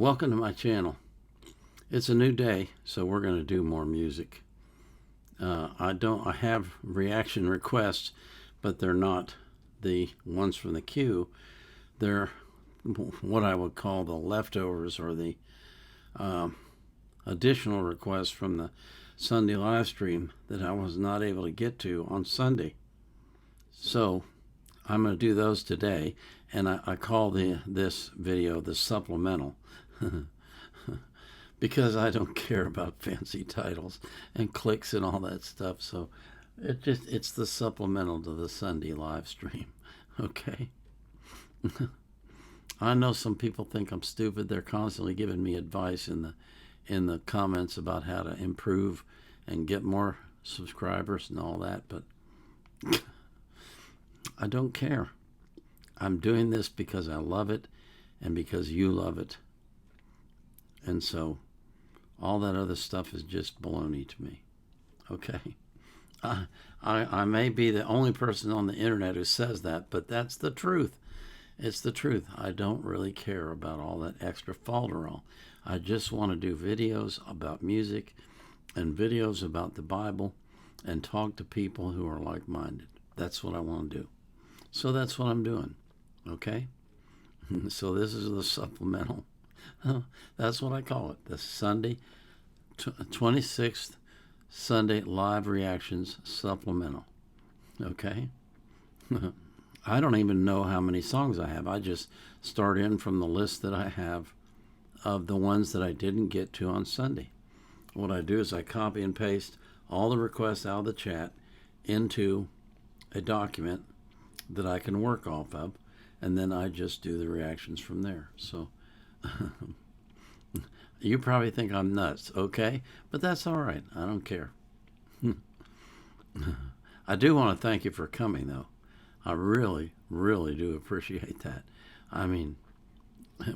Welcome to my channel. It's a new day, so we're going to do more music. I have reaction requests, but they're not the ones from the queue. They're what I would call the leftovers, or the additional requests from the Sunday live stream that I was not able to get to on Sunday. So I'm going to do those today, and I call this video the supplemental because I don't care about fancy titles and clicks and all that stuff. So it's the supplemental to the Sunday live stream. Okay. I know some people think I'm stupid. They're constantly giving me advice in the comments about how to improve and get more subscribers and all that, but I don't care. I'm doing this because I love it and because you love it. And so all that other stuff is just baloney to me. Okay. I may be the only person on the internet who says that, but that's the truth. It's the truth. I don't really care about all that extra falderall. I just want to do videos about music and videos about the Bible and talk to people who are like-minded. That's what I want to do. So that's what I'm doing. Okay? So this is the supplemental. That's what I call it. The Sunday, 26th Sunday Live Reactions Supplemental. Okay? I don't even know how many songs I have. I just start in from the list that I have of the ones that I didn't get to on Sunday. What I do is I copy and paste all the requests out of the chat into a document that I can work off of, and then I just do the reactions from there. So you probably think I'm nuts, okay? But that's all right. I don't care. I do want to thank you for coming, though. I really, really do appreciate that. I mean,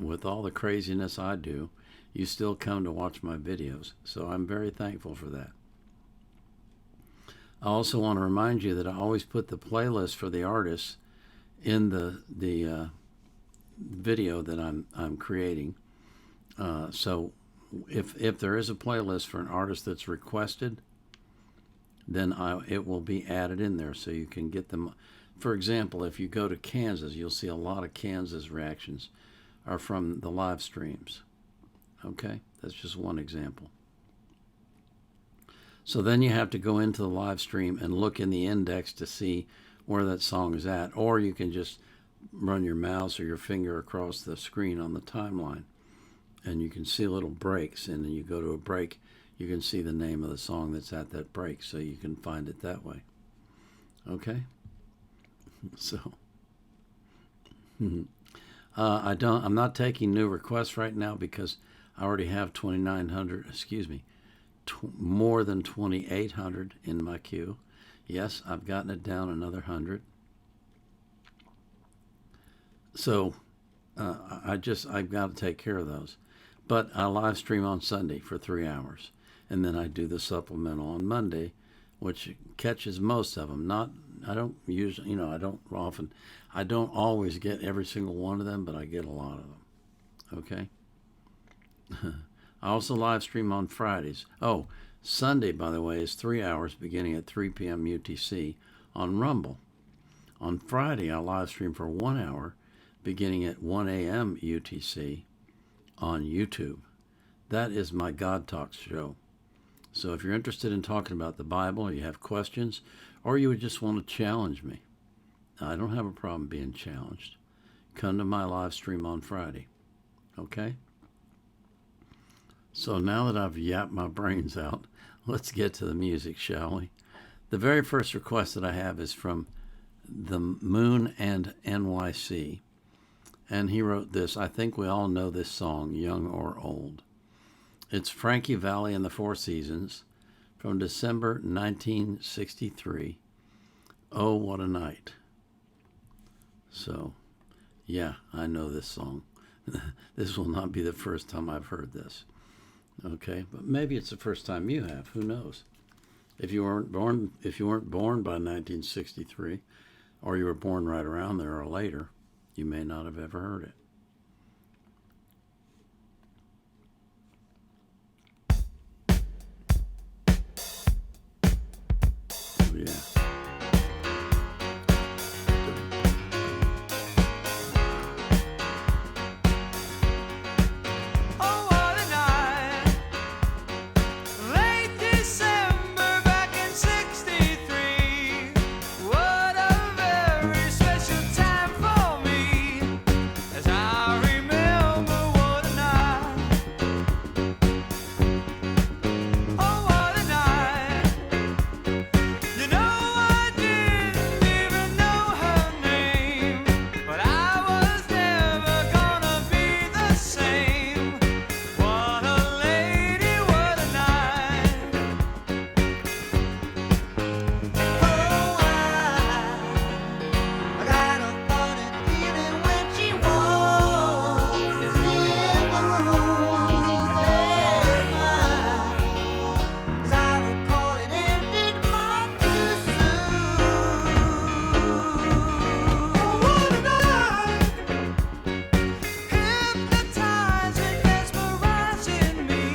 with all the craziness I do, you still come to watch my videos, so I'm very thankful for that. I also want to remind you that I always put the playlist for the artists in the video that I'm creating. So if there is a playlist for an artist that's requested, then it will be added in there so you can get them. For example, if you go to Kansas, you'll see a lot of Kansas reactions are from the live streams. Okay, that's just one example. So then you have to go into the live stream and look in the index to see where that song is at, or you can just run your mouse or your finger across the screen on the timeline, and you can see little breaks, and then you go to a break, you can see the name of the song that's at that break, so you can find it that way. Okay? So I'm not taking new requests right now because I already have 2,900, more than 2,800 in my queue. Yes, I've gotten it down another 100. So I've got to take care of those. But I live stream on Sunday for 3 hours, and then I do the supplemental on Monday, which catches most of them. I don't usually, I don't always get every single one of them, but I get a lot of them. Okay. I also live stream on Fridays. Oh, Sunday, by the way, is 3 hours beginning at 3 p.m. UTC on Rumble. On Friday, I live stream for 1 hour beginning at 1 a.m. UTC on YouTube. That is my God Talks show. So if you're interested in talking about the Bible, or you have questions, or you would just want to challenge me, I don't have a problem being challenged. Come to my live stream on Friday. Okay? So now that I've yapped my brains out, let's get to the music, shall we? The very first request that I have is from the Moon and NYC. And he wrote this. I think we all know this song, Young or Old. It's Frankie Valli and the Four Seasons from December 1963. Oh, what a night. So, yeah, I know this song. This will not be the first time I've heard this. Okay, but maybe it's the first time you have. Who knows? If you weren't born by 1963, or you were born right around there or later, you may not have ever heard it. yeah. Oh, what a night. Late December back in '63. What a very special time for me. As I remember, what a night. Oh, what a night. You know, I didn't even know her name, but I was never gonna be the same. What a lady, what a night. Oh, I got a funny feeling when she walks in the room. As I recall, it ended much too soon. What a night, hypnotizing, mesmerizing me.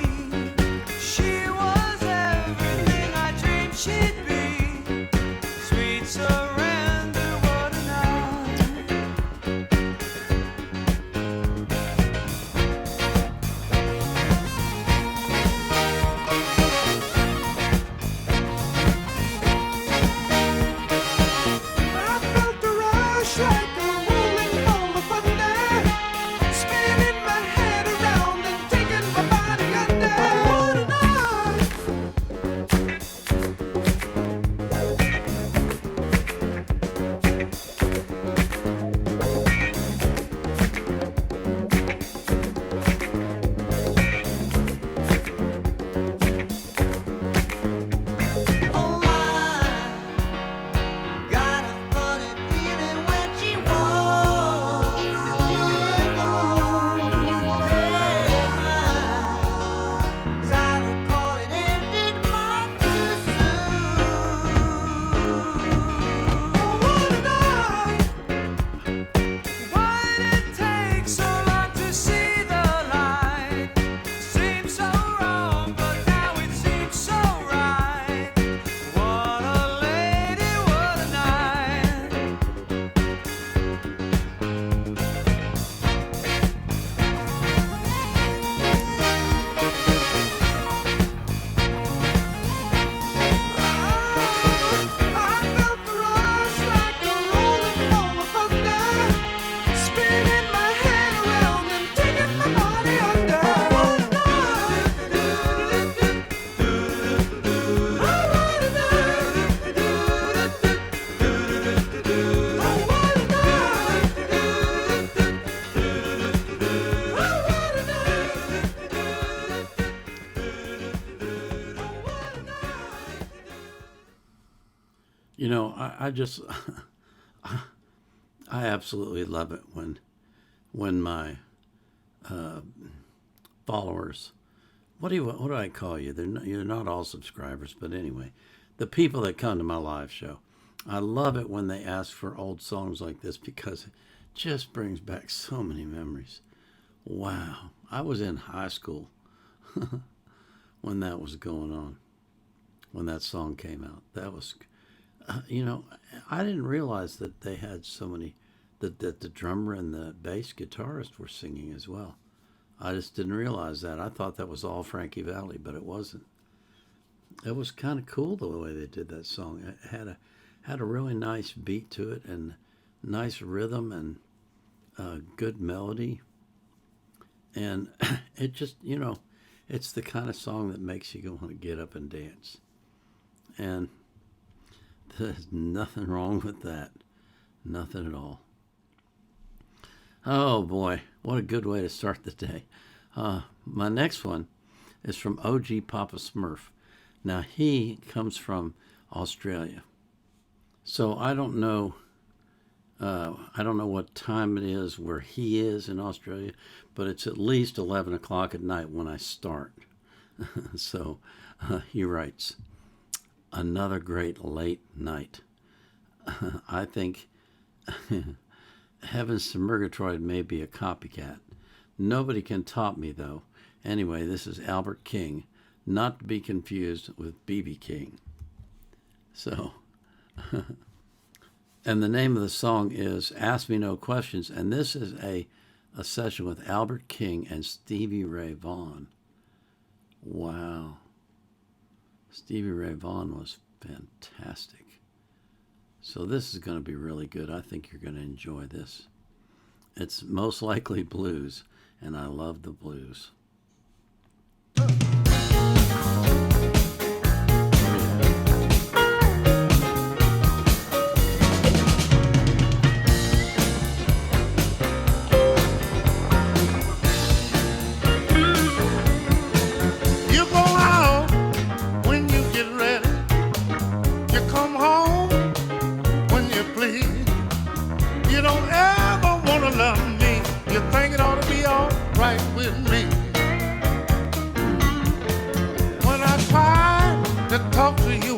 She was everything I dreamed she'd be. Sweet surrender, what a night. I felt the rush like a rolling ball of thunder, spinning my head around and taking my body under. What a night. Oh, I got a funny feeling when she walks in the room. As I recall, it ended much too soon. What a night. Why did it take so long to see the light? Seemed so wrong, but now it seems so right. What a lady, what a night. I felt the rush like a rolling ball of thunder, spinning my head around and taking my body under. What a night. Oh, what a night. Oh, what a night. Oh, what a night. You know, I just, I absolutely love it when my followers, what do I call you? You're not all subscribers, but anyway, the people that come to my live show, I love it when they ask for old songs like this because it just brings back so many memories. Wow, I was in high school when that was going on, when that song came out. That was, you know, I didn't realize that they had so many, that the drummer and the bass guitarist were singing as well. I just didn't realize that. I thought that was all Frankie Valli, but it wasn't. It was kind of cool the way they did that song. It had a really nice beat to it and nice rhythm and good melody. And it just, you know, it's the kind of song that makes you want to get up and dance. And there's nothing wrong with that. Nothing at all. Oh boy, what a good way to start the day. My next one is from OG Papa Smurf. Now he comes from Australia. So I don't know what time it is where he is in Australia, but it's at least 11 o'clock at night when I start. So he writes, another great late night. I think Heavens to Murgatroyd may be a copycat. Nobody can top me, though. Anyway, this is Albert King, not to be confused with B.B. King. So, And the name of the song is Ask Me No Questions. And this is a session with Albert King and Stevie Ray Vaughan. Wow. Stevie Ray Vaughan was fantastic. So this is going to be really good. I think you're going to enjoy this. It's most likely blues, and I love the blues.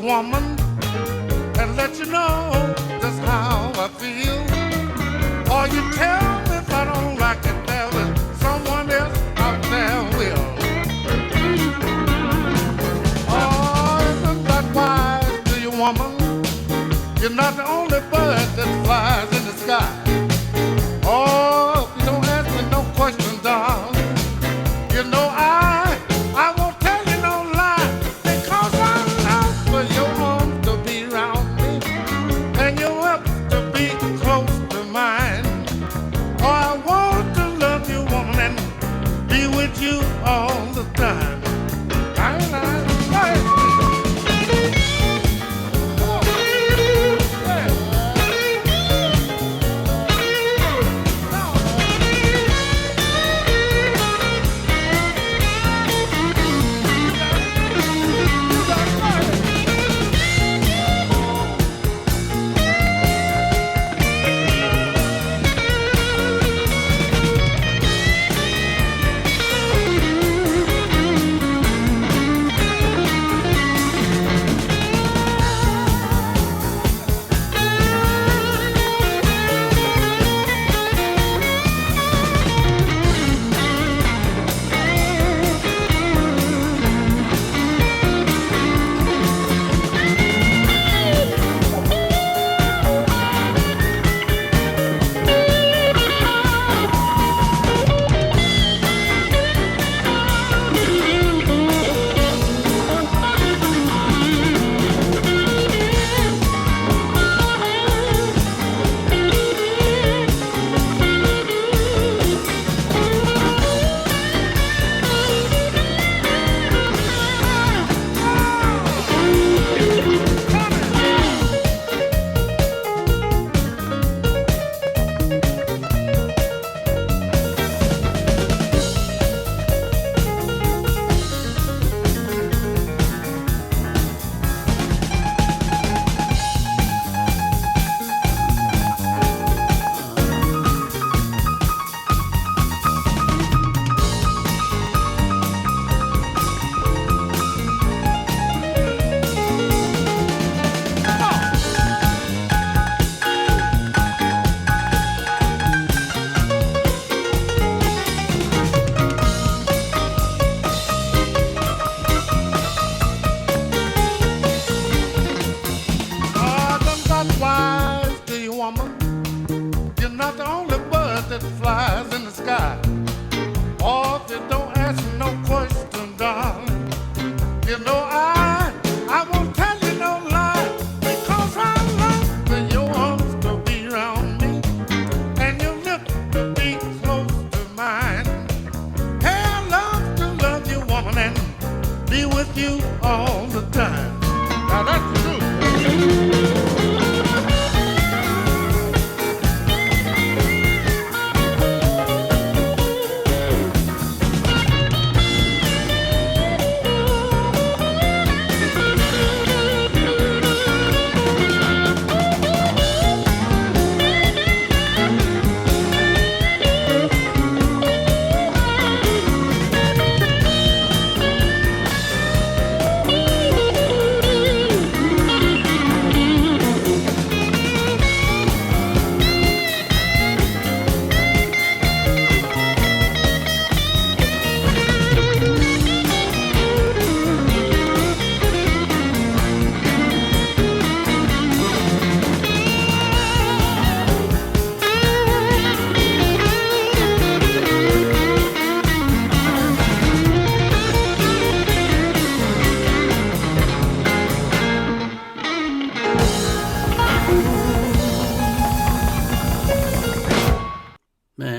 Woman, and let you know just how I feel. Or you tell me if I don't like it, there is someone else out there will. Oh, isn't that wise to you, woman? You're not the only bird that flies in the sky. Oh, if you don't ask me no questions, darling, you know I won't tell you no lie, because I love for your arms to be around me and your lips to be close to mine. Oh, I want to love you, woman, and be with you all the time.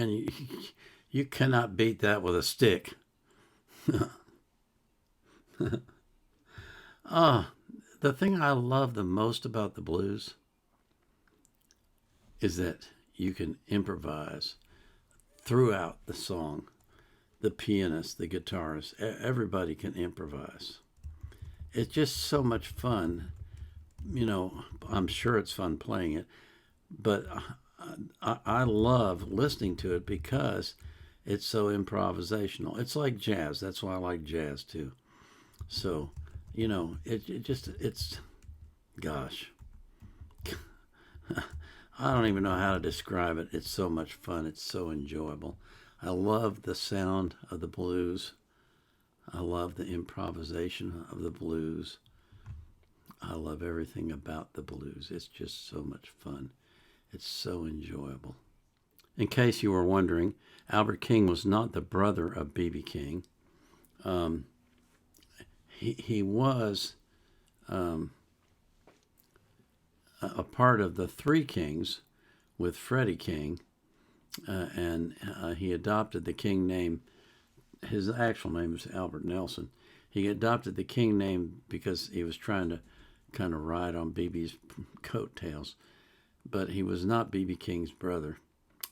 man, you cannot beat that with a stick. The thing I love the most about the blues is that you can improvise throughout the song. The pianist, the guitarist, everybody can improvise. It's just so much fun. You know, I'm sure it's fun playing it, but I love listening to it because it's so improvisational. It's like jazz. That's why I like jazz too. So, you know, it's, gosh, I don't even know how to describe it. It's so much fun. It's so enjoyable. I love the sound of the blues. I love the improvisation of the blues. I love everything about the blues. It's just so much fun. It's so enjoyable. In case you were wondering, Albert King was not the brother of B.B. King. He was a part of the Three Kings with Freddie King, and he adopted the King name. His actual name is Albert Nelson. He adopted the King name because he was trying to kind of ride on B.B.'s coattails, but he was not B.B. King's brother,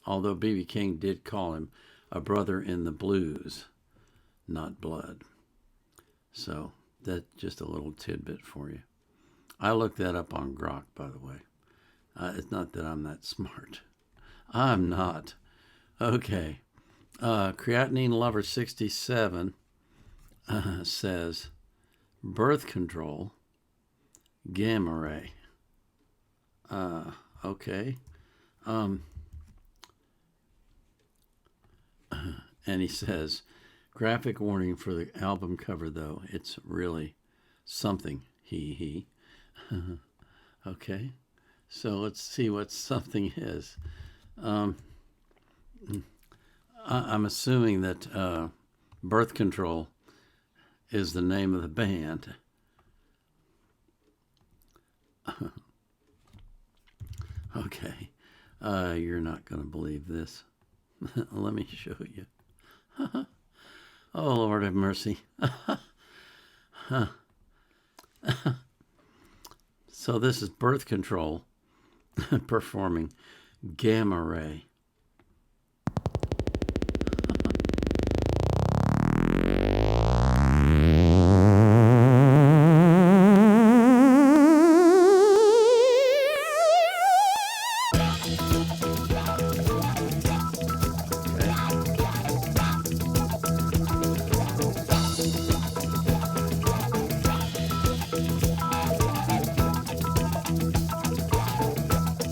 although B.B. King did call him a brother in the blues, not blood. So that's just a little tidbit for you. I looked that up on Grok, by the way. It's not that I'm that smart. I'm not. Okay. Creatinine Lover 67 says, birth control, gamma ray. Okay. And he says, graphic warning for the album cover, though. It's really something, he. Okay. So let's see what something is. I'm assuming that Birth Control is the name of the band. Okay. You're not going to believe this. Let me show you. Oh, Lord have mercy. So this is Birth Control performing Gamma Ray.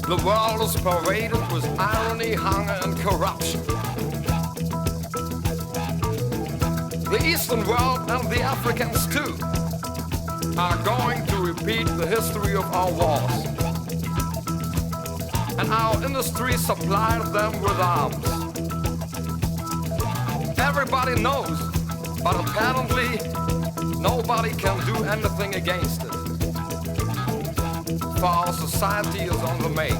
The world is pervaded with irony, hunger, and corruption. The Eastern world and the Africans too are going to repeat the history of our wars. And our industry supplied them with arms. Everybody knows, but apparently nobody can do anything against it. For our society is on the make.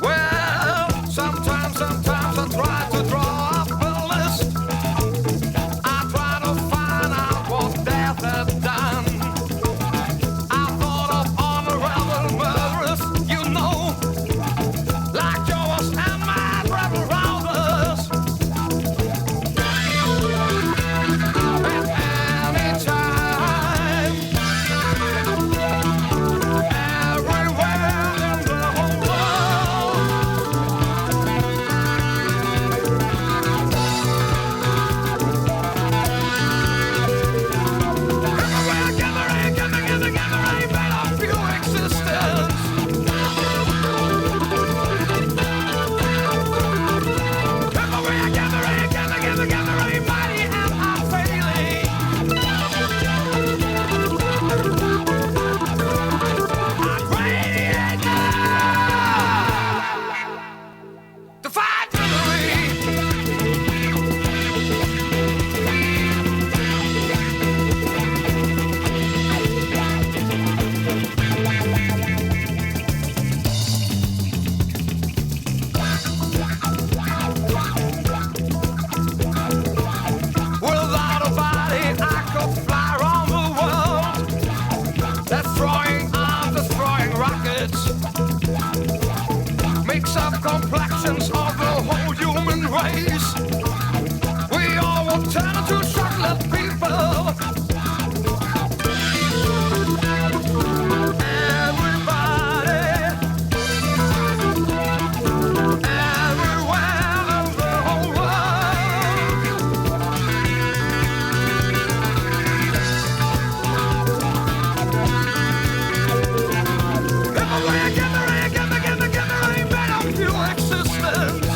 Well, sometimes I try to draw up a list. I try to find out what death has done. I thought of honorable murderers, you know, like yours and my rebel brothers. At any time, everywhere in the complexions of the whole human race. We all will turn into chocolate people. Everybody, everywhere in the whole world. Give me rain, give me rain, give me rain, better feel existence.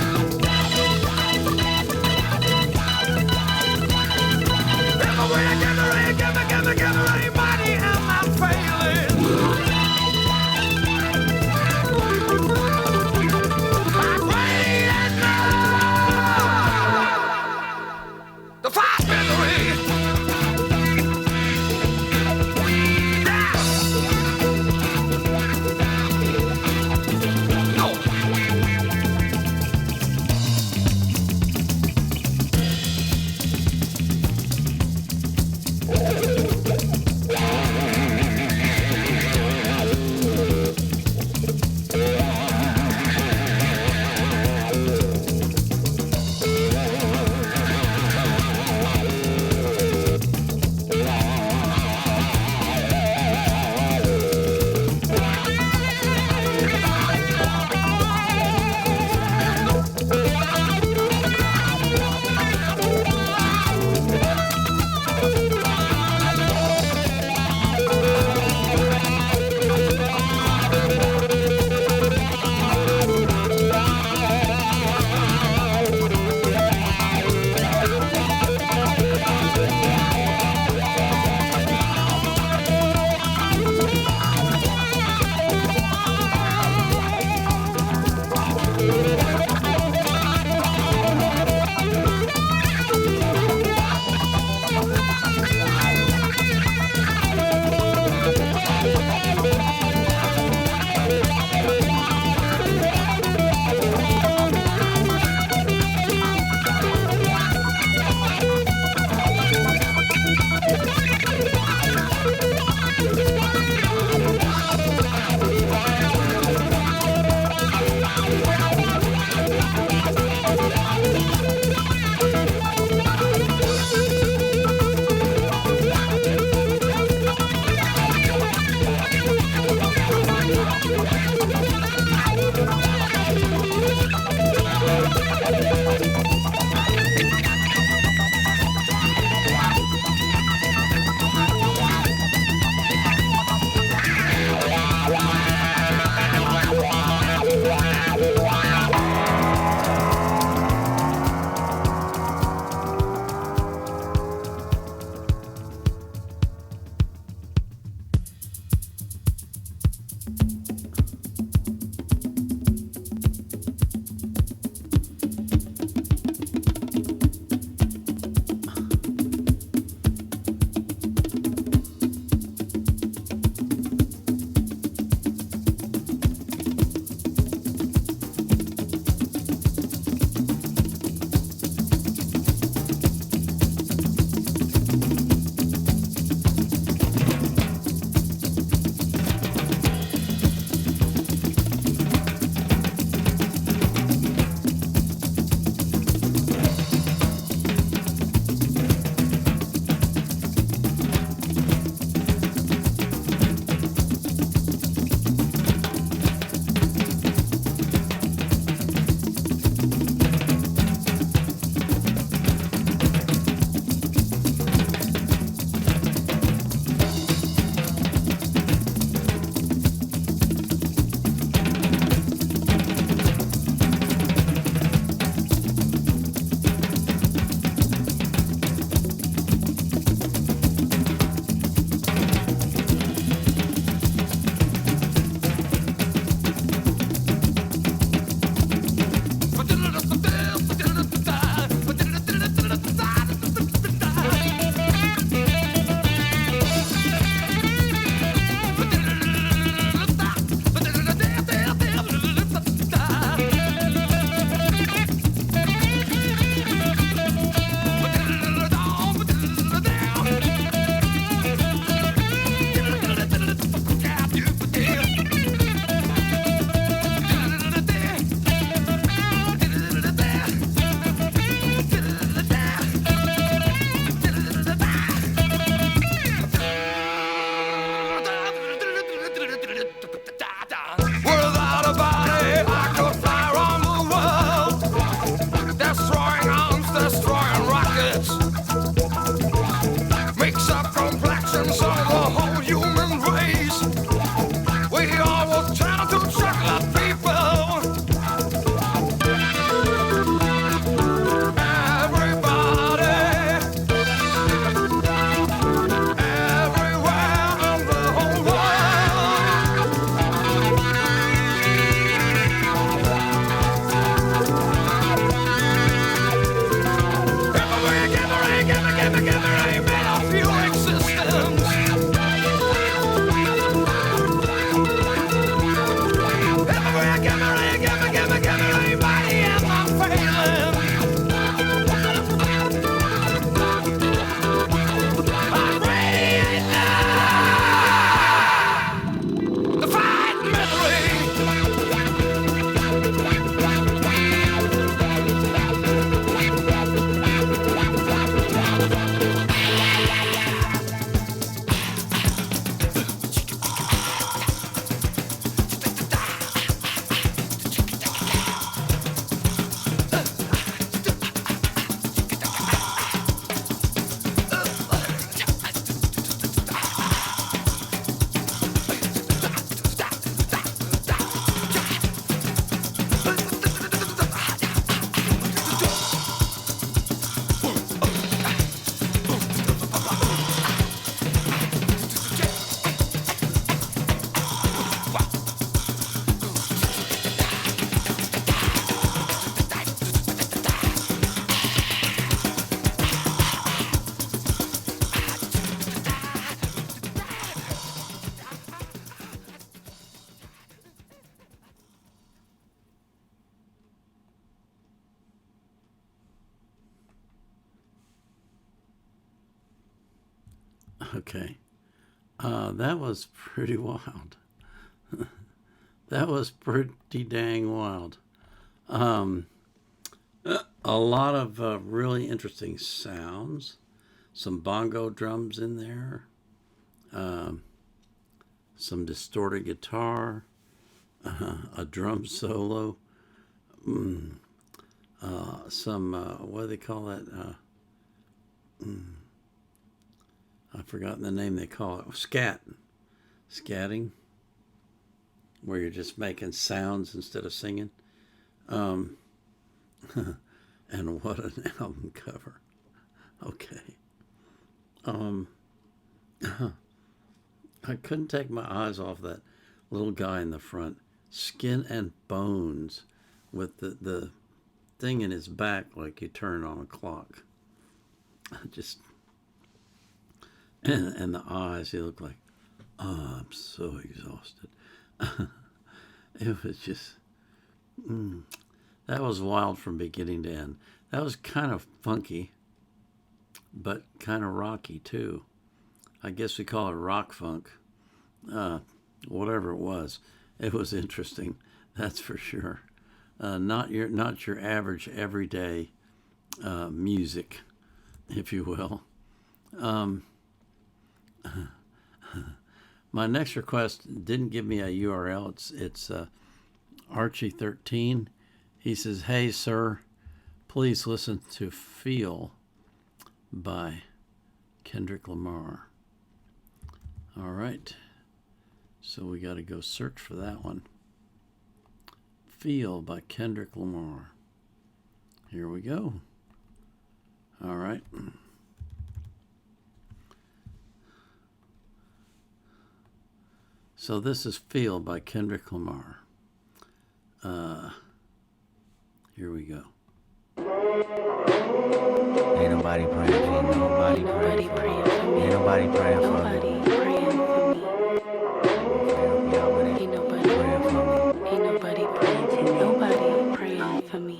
Okay. That was pretty wild. That was pretty dang wild. A lot of really interesting sounds. Some bongo drums in there. Some distorted guitar. A drum solo. Some, what do they call that? I've forgotten the name they call it. Scatting. Where you're just making sounds instead of singing. And what an album cover. Okay. I couldn't take my eyes off that little guy in the front. Skin and bones with the thing in his back like you turn on a clock. Just and the eyes, he looked like, oh, I'm so exhausted. It was just that was wild from beginning to end. That was kind of funky, but kind of rocky too. I guess we call it rock funk. Whatever it was interesting. That's for sure. Not your average everyday music, if you will. My next request didn't give me a URL. It's Archie13. He says, "Hey sir, please listen to Feel by Kendrick Lamar." All right. So we got to go search for that one. Feel by Kendrick Lamar. Here we go. All right. So this is Feel by Kendrick Lamar. Here we go. Ain't nobody praying for me. Nobody praying for me. Ain't nobody praying for me. Ain't nobody praying for me. Ain't nobody praying for me. Nobody praying for me.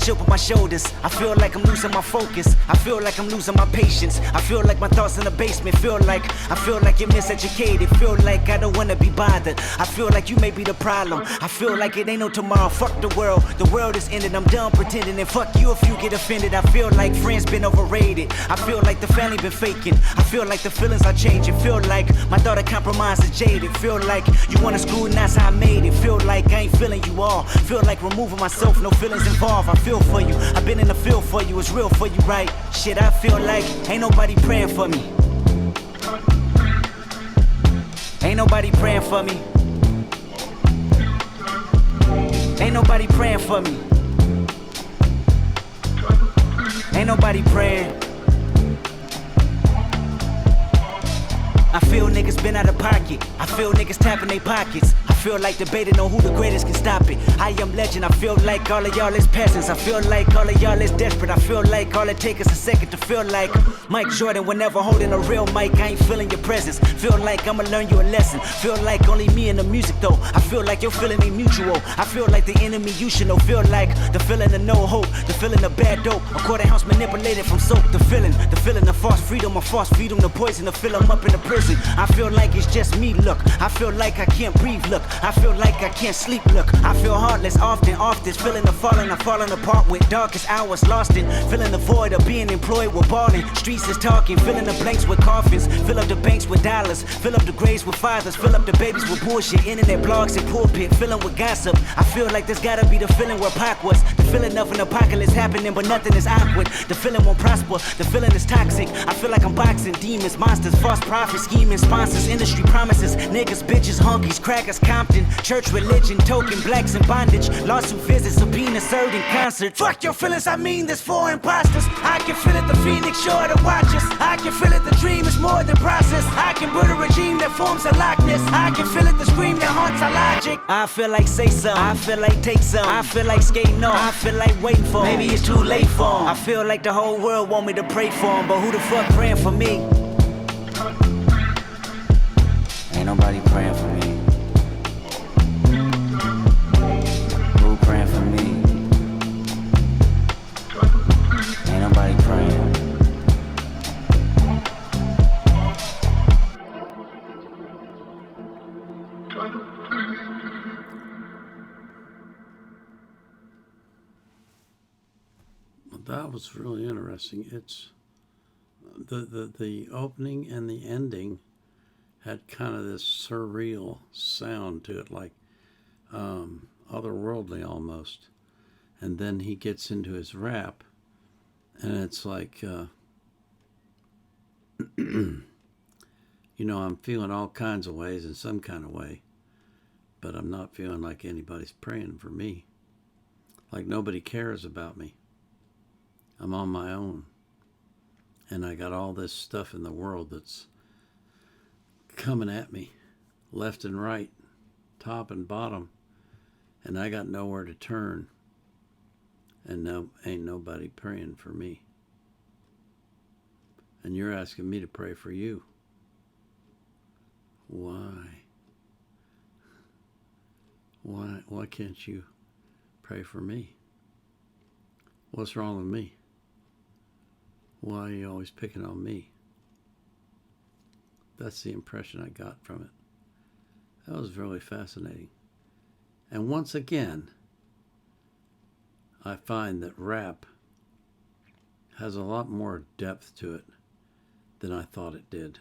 Chip on my shoulders. I feel like I'm losing my focus. I feel like I'm losing my patience. I feel like my thoughts in the basement. I feel like you're miseducated. Feel like I don't wanna be bothered. I feel like you may be the problem. I feel like it ain't no tomorrow. Fuck the world. The world is ended. I'm done pretending. And fuck you if you get offended. I feel like friends been overrated. I feel like the family been faking. I feel like the feelings are changing. Feel like my daughter compromised and jaded. Feel like you wanna screw and that's how I made it. Feel like I ain't feeling you all. Feel like removing myself. No feelings involved. I feel for you. I've been in the field for you. It's real for you, right? Shit, I feel like ain't nobody praying for me. Ain't nobody praying for me. Ain't nobody praying for me. Ain't nobody praying. I feel niggas been out of pocket. I feel niggas tapping their pockets. I feel like debating on who the greatest can stop it. I am legend. I feel like all of y'all is peasants. I feel like all of y'all is desperate. I feel like all it takes is a second to feel like Mike Jordan whenever holding a real mic. I ain't feeling your presence. Feel like I'ma learn you a lesson. Feel like only me and the music though. I feel like your feeling ain't mutual. I feel like the enemy you should know. Feel like the feeling of no hope. The feeling of bad dope. A quarter ounce manipulated from soap. The feeling of false freedom. A false freedom. The poison to fill 'em up in the prison. I feel like it's just me, look. I feel like I can't breathe, look. I feel like I can't sleep, look. I feel heartless often, off this. Feeling the falling, I'm falling apart with darkest hours lost in. Feeling the void of being employed with balling. Streets is talking, filling the blanks with coffins. Fill up the banks with dollars. Fill up the graves with fathers. Fill up the babies with bullshit. Internet blogs and pulpit, filling with gossip. I feel like there's gotta be the feeling where Pac was. The feeling of an apocalypse happening, but nothing is awkward. The feeling won't prosper, the feeling is toxic. I feel like I'm boxing demons, monsters, false prophets, scheming sponsors, industry promises, niggas, bitches, honkies, crackers, Compton. Church religion, token blacks in bondage. Lawsuit visits, subpoena served in concert. Fuck your feelings, I mean this for imposters. I can feel it, the phoenix sure to watch us. I can feel it, the dream is more than process. I can build a regime that forms a Loch Ness. I can feel it, the scream that haunts our logic. I feel like say something, I feel like take some. I feel like skating on, I feel like waiting for 'em. Maybe it's too late for 'em. I feel like the whole world want me to pray for 'em, but who the fuck praying for me? Ain't nobody praying for me. Who praying for me? Ain't nobody praying. That was really interesting. It's the opening and the ending had kind of this surreal sound to it, like otherworldly almost. And then he gets into his rap, and it's like, you know, I'm feeling all kinds of ways in some kind of way, but I'm not feeling like anybody's praying for me. Like nobody cares about me. I'm on my own. And I got all this stuff in the world that's coming at me, left and right, top and bottom, and I got nowhere to turn. And ain't nobody praying for me. And you're asking me to pray for you. Why? Why can't you pray for me? What's wrong with me? Why are you always picking on me? That's the impression I got from it. That was really fascinating. And once again, I find that rap has a lot more depth to it than I thought it did.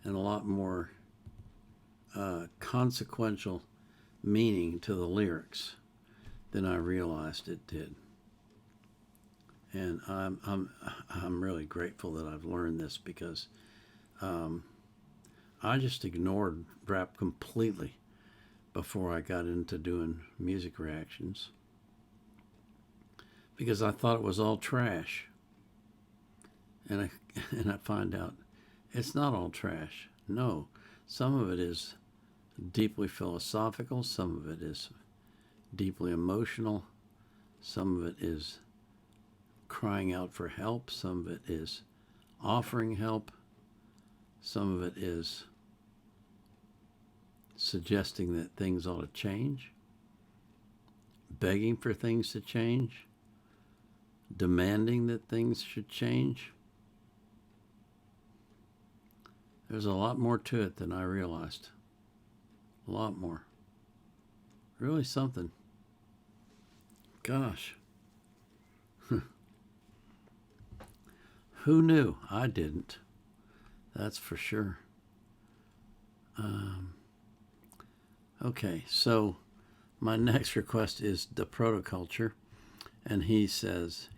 And a lot more consequential meaning to the lyrics than I realized it did. And I'm really grateful that I've learned this, because I just ignored rap completely before I got into doing music reactions, because I thought it was all trash. And I find out it's not all trash. No, some of it is deeply philosophical, some of it is deeply emotional, some of it is crying out for help, some of it is offering help, some of it is suggesting that things ought to change, begging for things to change, demanding that things should change. There's a lot more to it than I realized. A lot more. Really something. Gosh. Who knew? I didn't. That's for sure. Okay, so my next request is the Protoculture, and he says,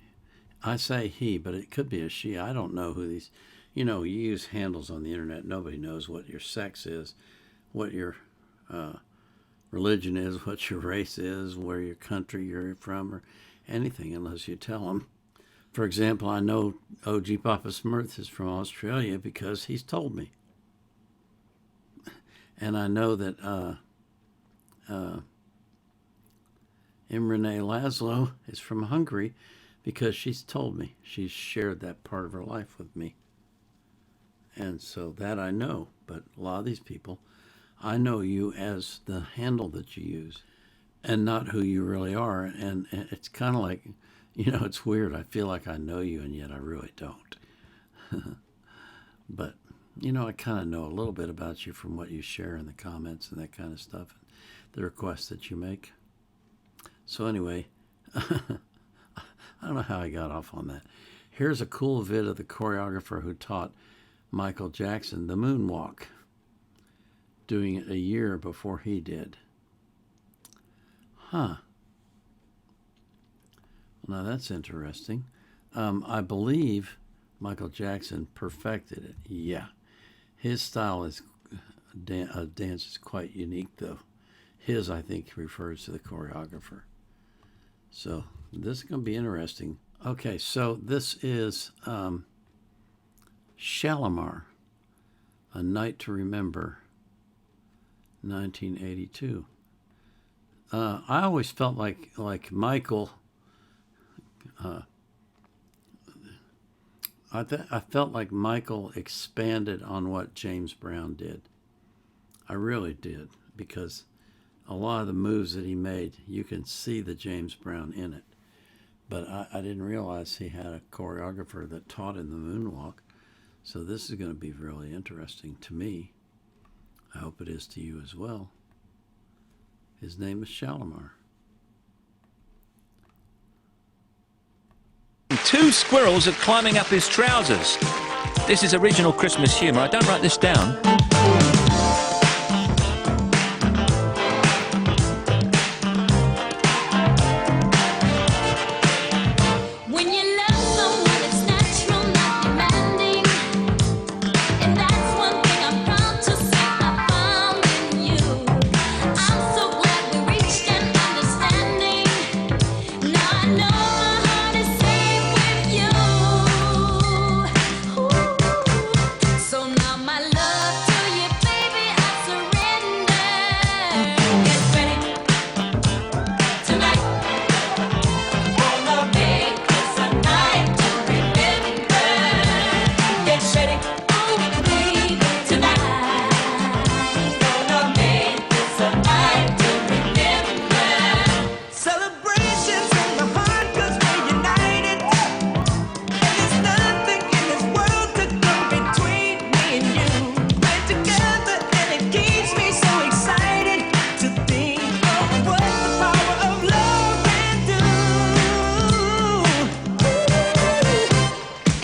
I say he, but it could be a she. I don't know who these, you know, you use handles on the internet. Nobody knows what your sex is, what your religion is, what your race is, where your country you're from, or anything unless you tell them. For example, I know OG Papa Smurf is from Australia because he's told me. And I know that Imre Laszlo is from Hungary because she's told me. She's shared that part of her life with me. And so that I know. But a lot of these people, I know you as the handle that you use and not who you really are. And it's kind of like, you know, it's weird. I feel like I know you, and yet I really don't. But, you know, I kind of know a little bit about you from what you share in the comments and that kind of stuff, and the requests that you make. So anyway, I don't know how I got off on that. Here's a cool vid of the choreographer who taught Michael Jackson the moonwalk, doing it a year before he did. Huh. Now that's interesting. I believe Michael Jackson perfected it. Yeah. His style is dance is quite unique, though. His, I think, refers to the choreographer. So this is going to be interesting. Okay, so this is Shalimar, A Night to Remember, 1982. I always felt like Michael. I felt like Michael expanded on what James Brown did. I really did, because a lot of the moves that he made, you can see the James Brown in it. But I didn't realize he had a choreographer that taught him the moonwalk. So this is going to be really interesting to me. I hope it is to you as well. His name is Shalimar. Two squirrels are climbing up his trousers. This is original Christmas humour. I don't write this down. When you love someone, it's natural, not demanding. And that's one thing I'm proud to say I found in you. I'm so glad we reached an understanding. Now I know my heart is safe with you. Ooh. So now my love to you, baby, I surrender. Get ready tonight. Gonna make this a night to remember. Get ready, oh baby, tonight. Gonna make this a night to remember. Celebrations in the heart 'cause we're united. And there's nothing in this world to come between me and you. We're together and it keeps me so excited to think of what the power of love can do.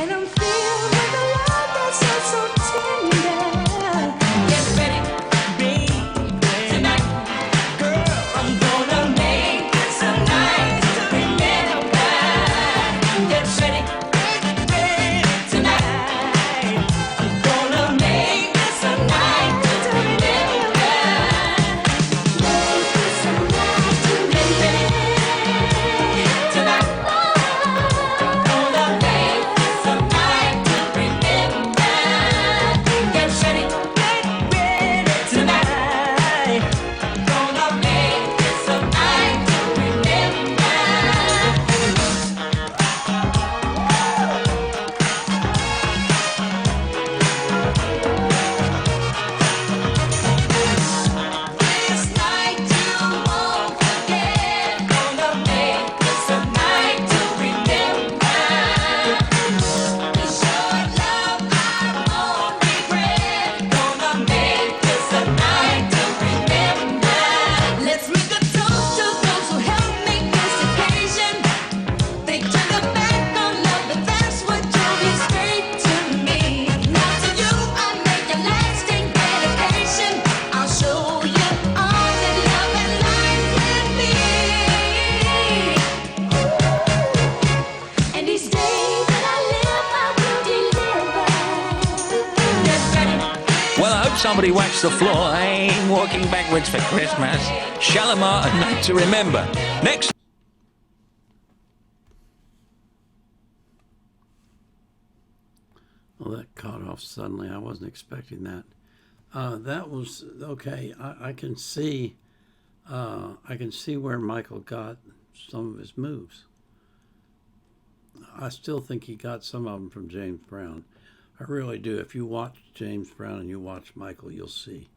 And I'm filled with a love that's so tender. Get ready, Baby, tonight. girl, I'm gonna make this a night to remember. Get ready tonight. I'm gonna make this a night to remember. Make this a night to remember. Tonight. Gonna make this a night to remember. Get ready tonight. Gonna make this a night to remember. This night you won't forget. Gonna make this a night to remember. This your love I won't regret. Gonna make this a night to remember. Let's make a toast to those who helped make this occasion. They turned their back on love, but that's what drove you straight to me. Now to you I make a lasting dedication. I'll show you all that love and life can be. And each day that I live, I will deliver. Get ready. Well, I hope somebody waxed the floor. I ain't walking backwards for Christmas. Shalimar, A Night to Remember. Next. Well, that caught off suddenly. I wasn't expecting that. That was okay. I can see. I can see where Michael got some of his moves. I still think he got some of them from James Brown. I really do. If you watch James Brown and you watch Michael, you'll see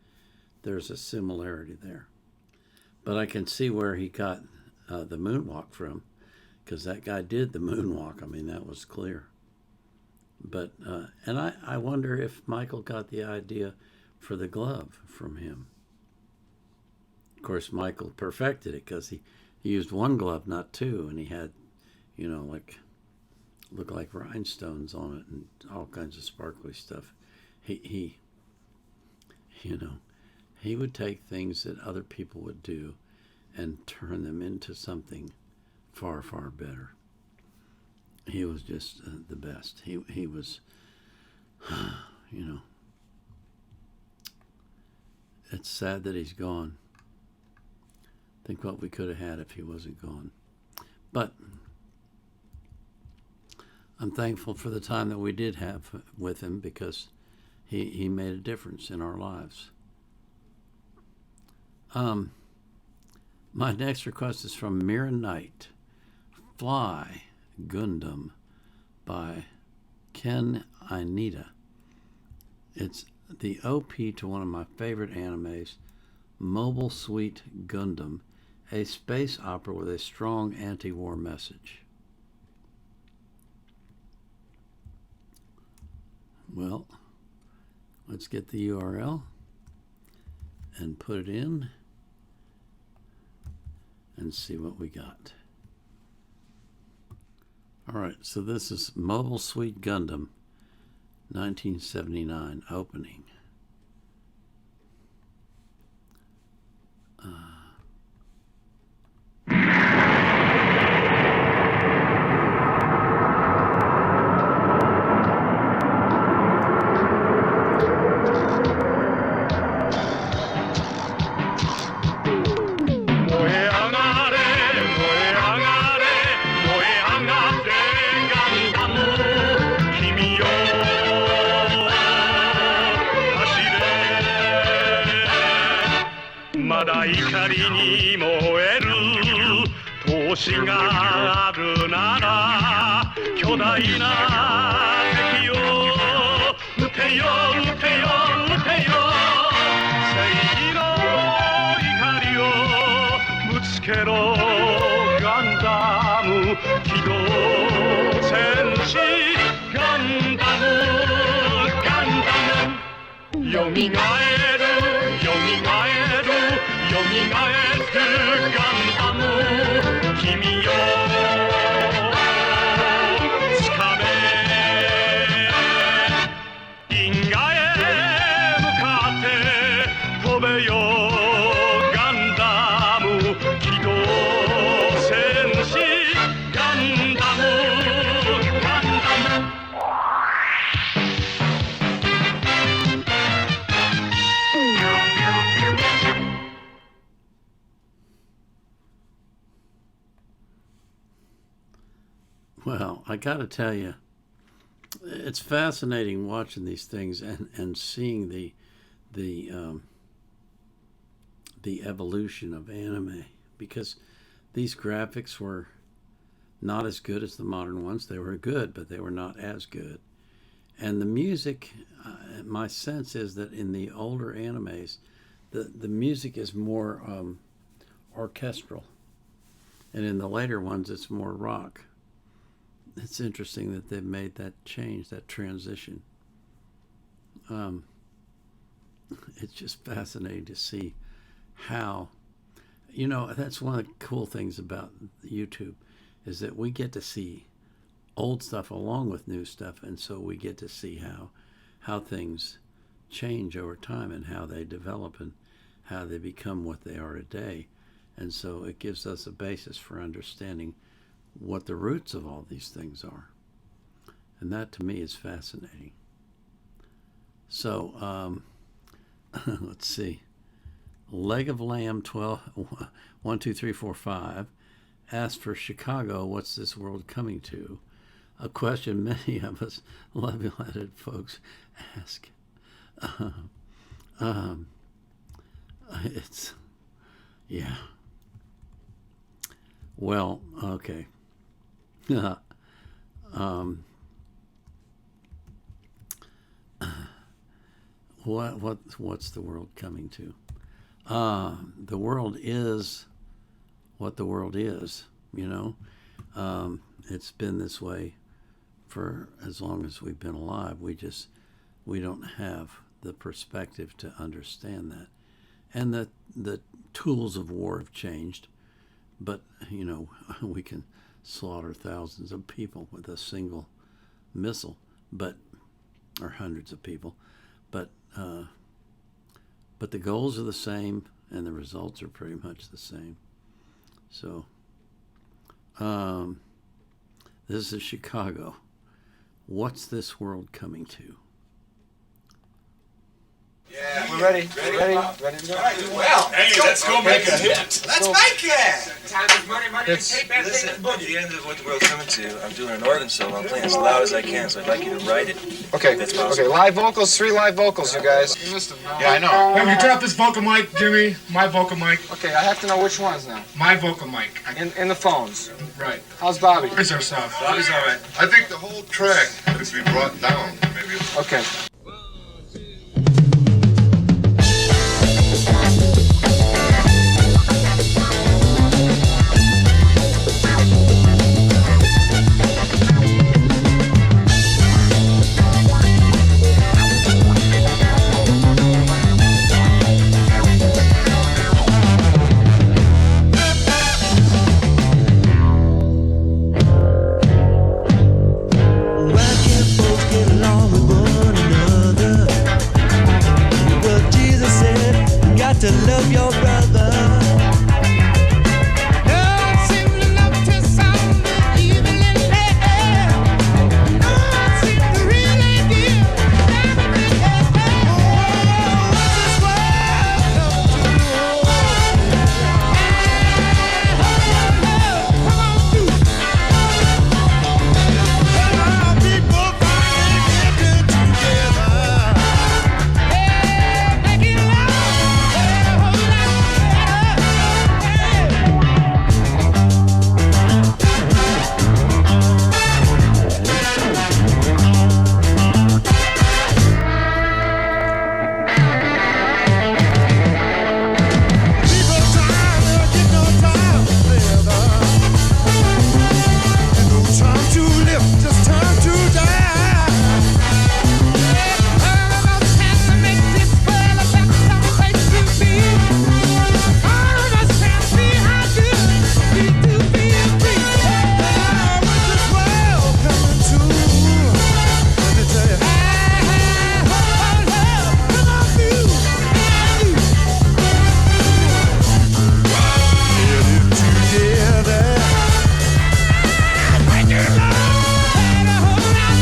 there's a similarity there. But I can see where he got the moonwalk from, because that guy did the moonwalk. I mean, that was clear. But and I wonder if Michael got the idea for the glove from him. Of course, Michael perfected it because he used one glove, not two, and he had, like, looked like rhinestones on it and all kinds of sparkly stuff. He would take things that other people would do and turn them into something far, far better. He was just the best. He was, It's sad that he's gone. Think what we could have had if he wasn't gone. But I'm thankful for the time that we did have with him, because he made a difference in our lives. My next request is from Mira Knight. Fly Gundam by Ken Ineta. It's the OP to one of my favorite animes, Mobile Suit Gundam, a space opera with a strong anti-war message. Well, let's get the URL and put it in and see what we got. All right, so this is Mobile Suit Gundam, 1979 opening. Well, I got to tell you, it's fascinating watching these things and seeing the evolution of anime, because these graphics were not as good as the modern ones. They were good, but they were not as good. And the music, my sense is that in the older animes, the music is more orchestral, and in the later ones, it's more rock. It's interesting that they've made that change, that transition. It's just fascinating to see how, that's one of the cool things about YouTube, is that we get to see old stuff along with new stuff, and so we get to see how things change over time and how they develop and how they become what they are today. And so it gives us a basis for understanding what the roots of all these things are. And that to me is fascinating. So, let's see. Leg of Lamb 1, 2, 3, 4, 5 asked for Chicago, what's this world coming to? A question many of us level-headed folks ask. It's, yeah. Well, okay. What's the world coming to? The world is what the world is, It's been this way for as long as we've been alive. We don't have the perspective to understand that. And the tools of war have changed, but, we can slaughter thousands of people with a single missile, or hundreds of people, but the goals are the same and the results are pretty much the same. So, this is Chicago. What's this world coming to? Yeah. ready? Ready? Ready to go? Well, hey, let's go make a hit. Let's make it. Time is money, Listen, at the end of What the World's Coming To, I'm doing an organ solo. I'm playing as loud as I can, so I'd like you to write it. Okay, That's possible. okay, live vocals, 3 live vocals, you guys. Yeah, I know. Hey, will you turn off this vocal mic, Jimmy? My vocal mic. Okay, I have to know which ones now. My vocal mic. In the phones. Right. How's Bobby? Where's our stuff? Bobby's all right. I think the whole track could be brought down. Maybe. Okay. Why can't folks get along with one another? Well, Jesus said, you got to love your brother. Love seems enough to sound the evil in there. Love seems to really give everything. What's this world come to? Come on, through. Our people finally getting together. Yeah, making love a whole lot better. People trying to get no time together. And no time to live, just time to die. All of us have to make this world a better place to be. All of us can see how good it is to be free. What's this world coming to? Let me tell you. Come on through. Get it together. Make it love a whole lot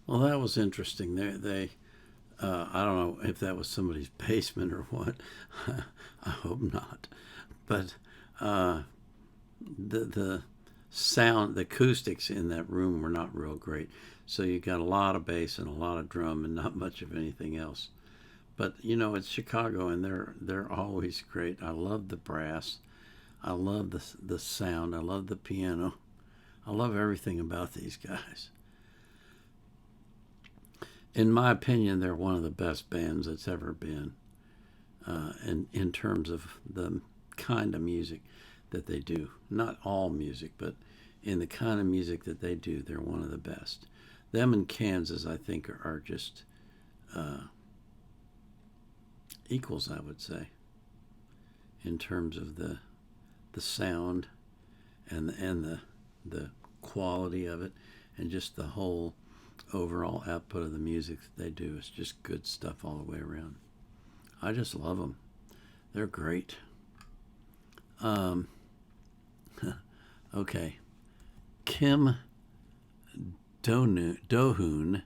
Well, that was interesting. I don't know if that was somebody's basement or what. I hope not. But the sound, the acoustics in that room were not real great. So you got a lot of bass and a lot of drum and not much of anything else. But you know, it's Chicago, and they're always great. I love the brass. I love the sound. I love the piano. I love everything about these guys. In my opinion, they're one of the best bands that's ever been, in terms of the kind of music that they do. Not all music, but in the kind of music that they do, they're one of the best. Them and Kansas, I think, are just equals, I would say, in terms of the sound and the quality of it, and just the whole overall output of the music that they do. Is just good stuff all the way around. I just love them. They're great. Okay. Kim Dohoon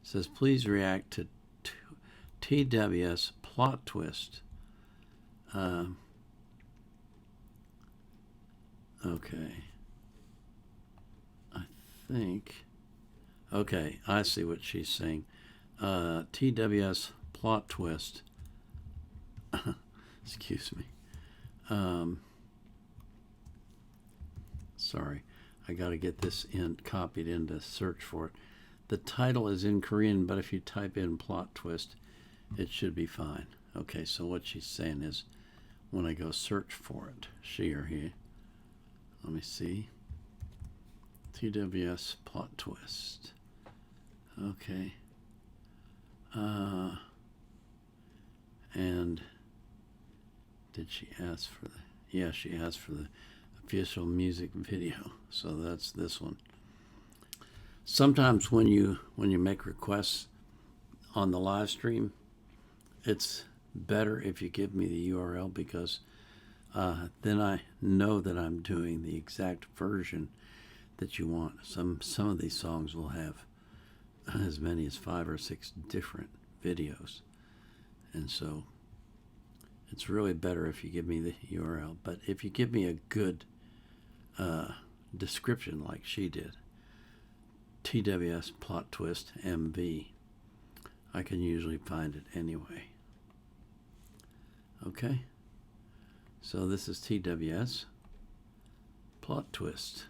says, please react to TWS plot twist. Okay. I think. Okay, I see what she's saying. TWS plot twist. Excuse me. Sorry, I got to get this copied in to search for it. The title is in Korean, but if you type in plot twist, it should be fine. Okay, so what she's saying is, when I go search for it, she or he, let me see. TWS plot twist. Okay. And did she ask for the? Yeah, she asked for the official music video. So that's this one. Sometimes when you make requests on the live stream, it's better if you give me the URL, because then I know that I'm doing the exact version that you want. Some of these songs will have as many as 5 or 6 different videos, and so it's really better if you give me the URL. But if you give me a good description like she did, TWS plot twist MV, I can usually find it anyway. Okay, so this is TWS plot twist.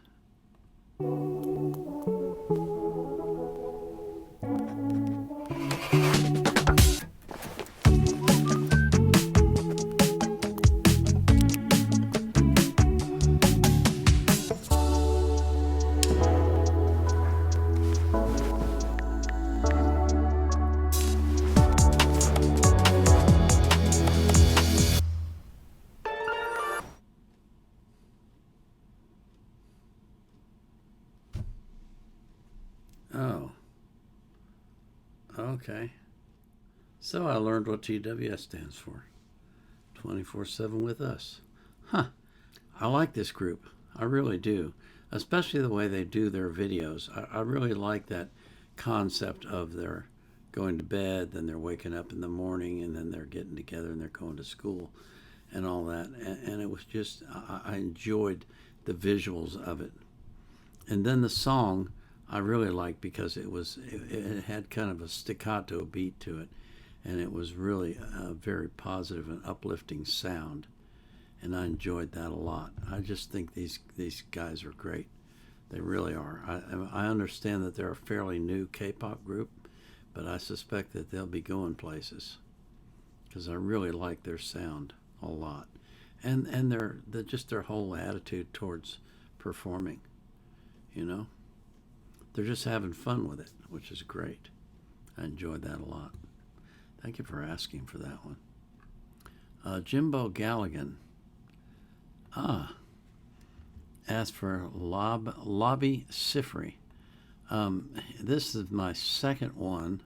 Oh. Okay. So I learned what TWS stands for. 24/7 with us. Huh. I like this group. I really do. Especially the way they do their videos. I really like that concept of their going to bed, then they're waking up in the morning, and then they're getting together and they're going to school and all that. And it was just, I enjoyed the visuals of it. And then the song I really liked, because it had kind of a staccato beat to it, and it was really a very positive and uplifting sound, and I enjoyed that a lot. I just think these guys are great. They really are. I understand that they're a fairly new K-pop group, but I suspect that they'll be going places, because I really like their sound a lot, and their just their whole attitude towards performing, you know. They're just having fun with it, which is great. I enjoyed that a lot. Thank you for asking for that one. Jimbo Galligan asked for Lobby Sifri. This is my second one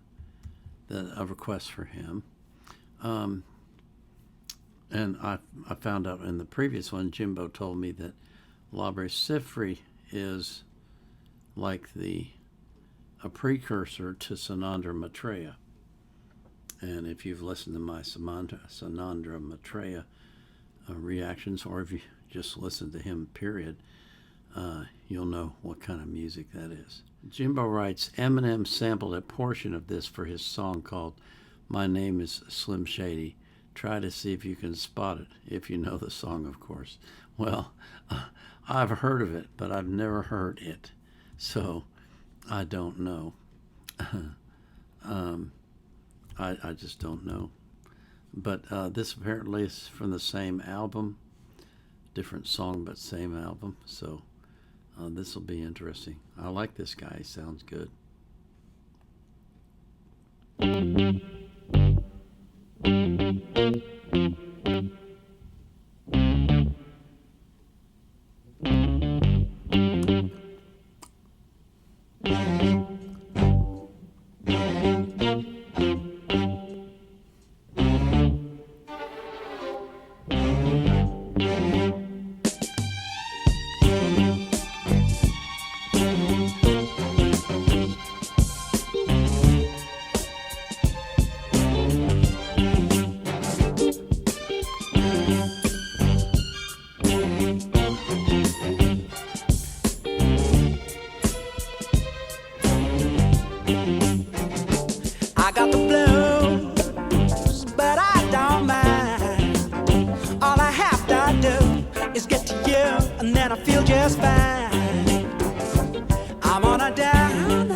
that a request for him. And I found out in the previous one, Jimbo told me that Lobby Sifri is like a precursor to Sanandra Maitreya. And if you've listened to my Sanandra Maitreya reactions, or if you just listen to him, period, you'll know what kind of music that is. Jimbo writes, Eminem sampled a portion of this for his song called My Name is Slim Shady. Try to see if you can spot it, if you know the song, of course. Well, I've heard of it, but I've never heard it. So, I don't know. I just don't know. But this apparently is from the same album. Different song, but same album. So, this will be interesting. I like this guy. He sounds good. then I feel just fine. I'm on a down,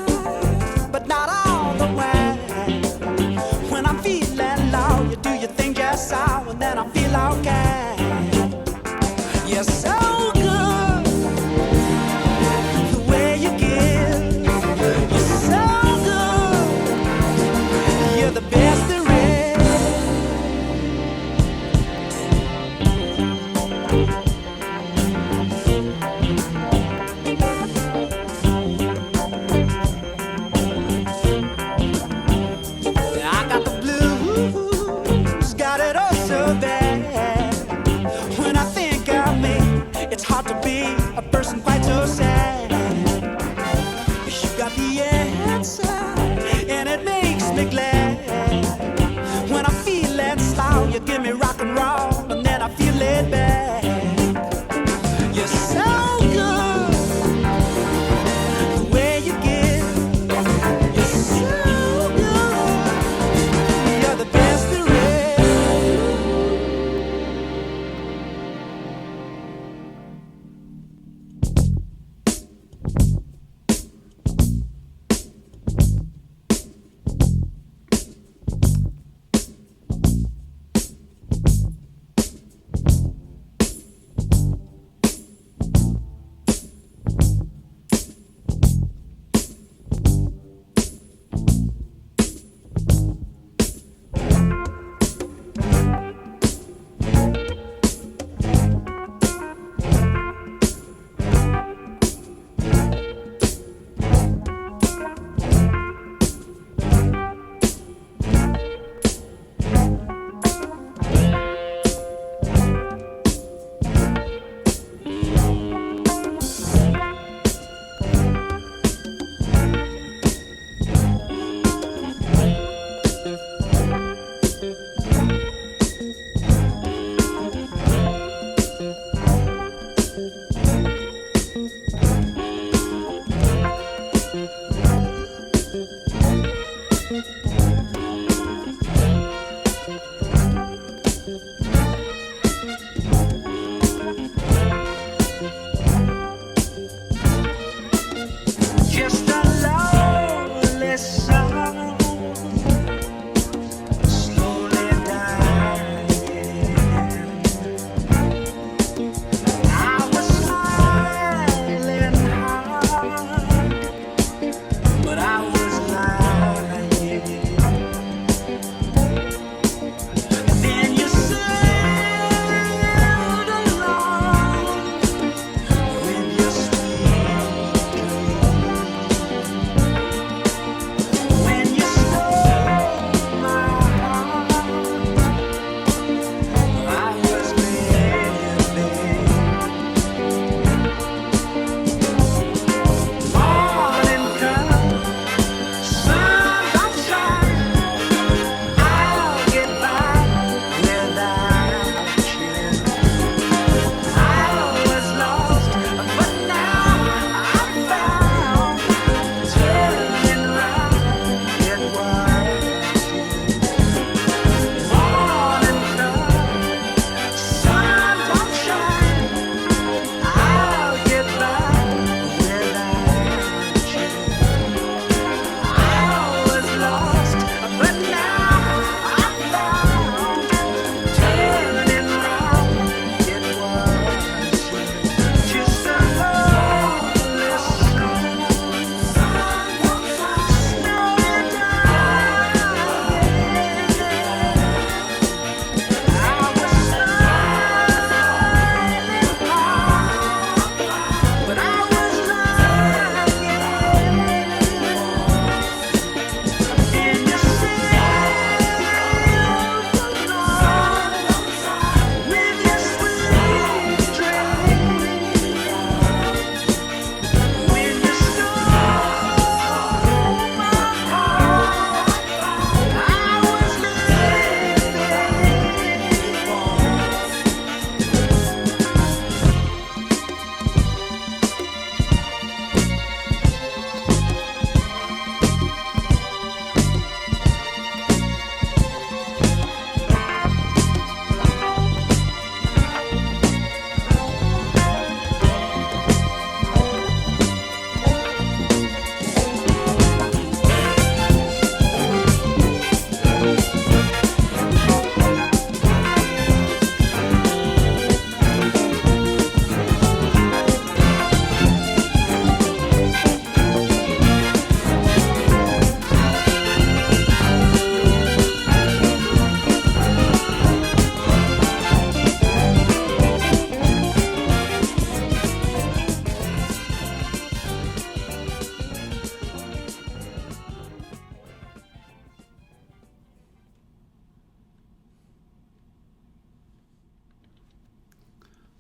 but not all the way. When I'm feeling low, you do your thing just so, and then I feel okay. You're so good, the way you give. You're so good, you're the best there is. I got the blues, got it oh so bad. When I think of me, it's hard to be a person quite so sad. You got the answer, and it makes me glad. When I'm feeling slow, you give me rock and roll, and then I feel it back. You're so good, the way you give. You're so good, you're the best there is.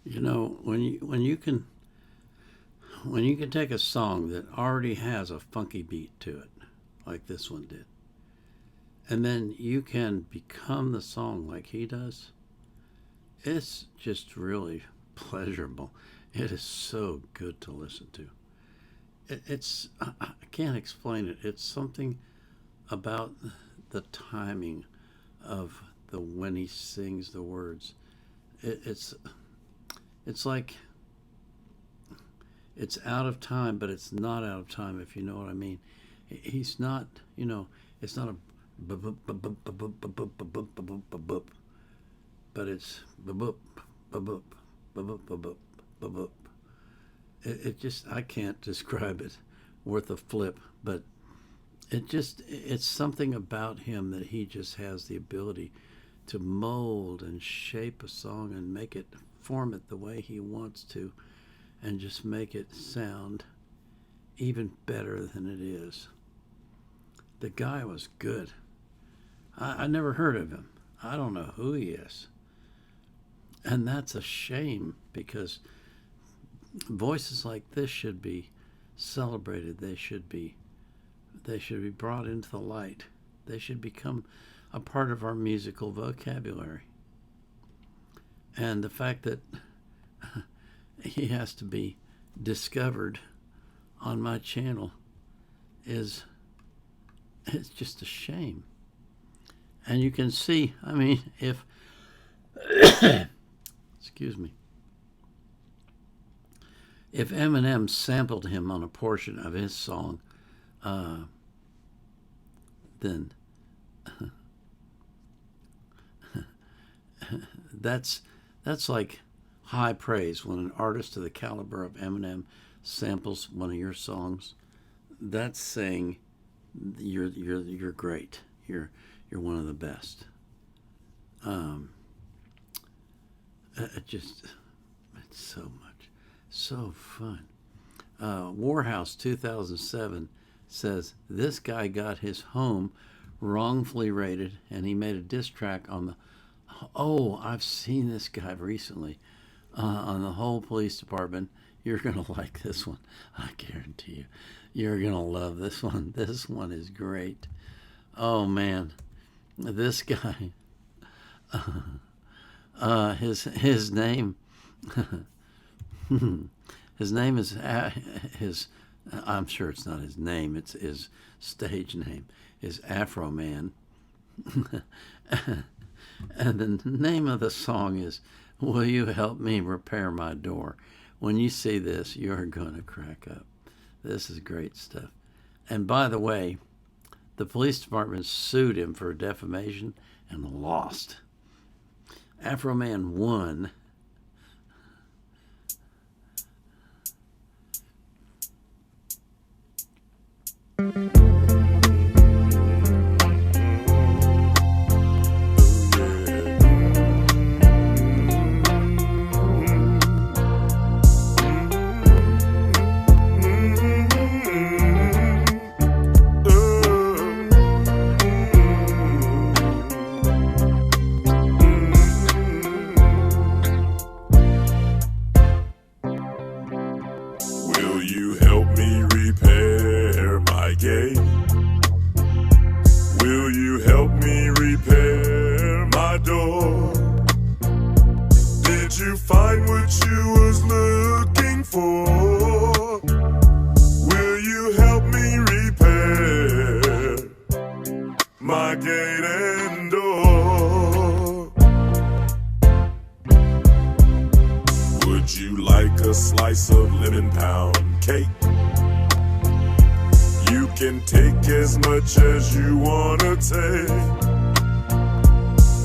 You know, when you can take a song that already has a funky beat to it, like this one did, and then you can become the song like he does, it's just really pleasurable. It is so good to listen to. I can't explain it. It's something about the timing of when he sings the words. It's like it's out of time, but it's not out of time, if you know what I mean. He's not, it's not a but it's it just, I can't describe it worth a flip, but it's something about him that he just has the ability to mold and shape a song and form it the way he wants to, and just make it sound even better than it is. The guy was good. I never heard of him. I don't know who he is. And that's a shame, because voices like this should be celebrated. They should be brought into the light. They should become a part of our musical vocabulary. And the fact that he has to be discovered on my channel it's just a shame. And you can see, I mean, if excuse me, if Eminem sampled him on a portion of his song, then that's like high praise. When an artist of the caliber of Eminem samples one of your songs, that's saying you're great. You're one of the best. It's so fun. Warhouse 2007 says this guy got his home wrongfully raided, and he made a diss track on the. Oh, I've seen this guy recently on the whole police department. You're gonna like this one. I guarantee you. You're gonna love this one. This one is great. Oh man, this guy. His name. His name is his. I'm sure it's not his name. It's his stage name. Is Afro Man. And the name of the song is "Will You Help Me Repair My Door?" When you see this, you're going to crack up. This is great stuff. And by the way, the police department sued him for defamation and lost. Afro Man won. Will you help me repair my gate? Will you help me repair my door? Did you find what you was looking for? Will you help me repair my gate and door? Would you like a slice of lemon pound cake? You can take as much as you wanna take.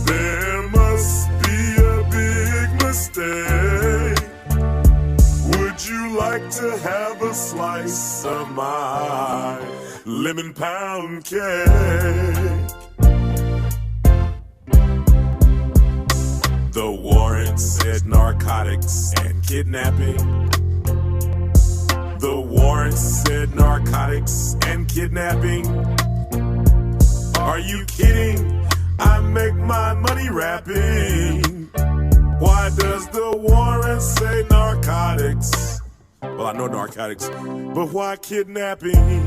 There must be a big mistake. Would you like to have a slice of my lemon pound cake? The warrant said narcotics and kidnapping. The warrant said narcotics and kidnapping. Are you kidding? I make my money rapping. Why does the warrant say narcotics. Well, I know narcotics, but why kidnapping?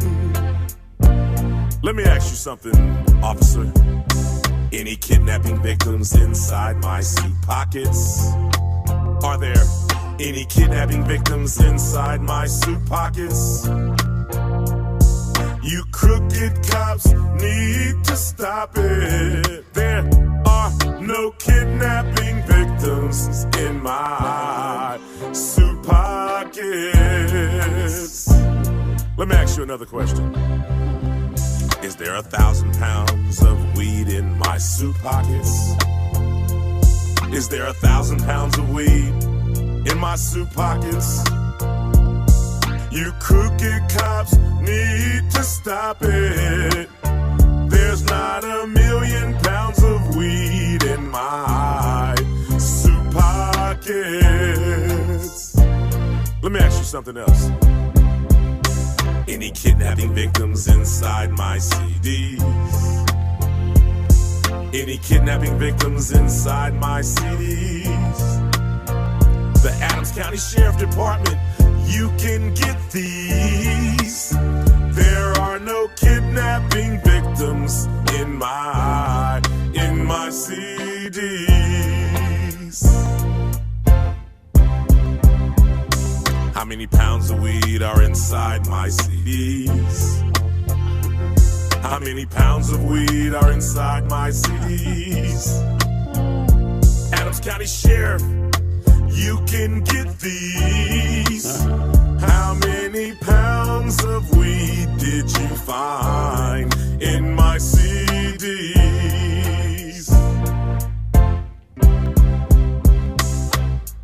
Let me ask you something, officer. Any kidnapping victims inside my suit pockets? Are there any kidnapping victims inside my suit pockets? You crooked cops need to stop it. There are no kidnapping victims in my suit pockets. Let me ask you another question. Is there 1,000 pounds of weed in my suit pockets? Is there 1,000 pounds of weed in my suit pockets? You crooked cops need to stop it. There's not 1,000,000 pounds of weed in my suit pockets. Let me ask you something else. Any kidnapping victims inside my CDs? Any kidnapping victims inside my CDs? The Adams County Sheriff Department, you can get these. There are no kidnapping victims in my CDs. How many pounds of weed are inside my CDs? How many pounds of weed are inside my CDs? Adams County Sheriff, you can get these. How many pounds of weed did you find in my CDs?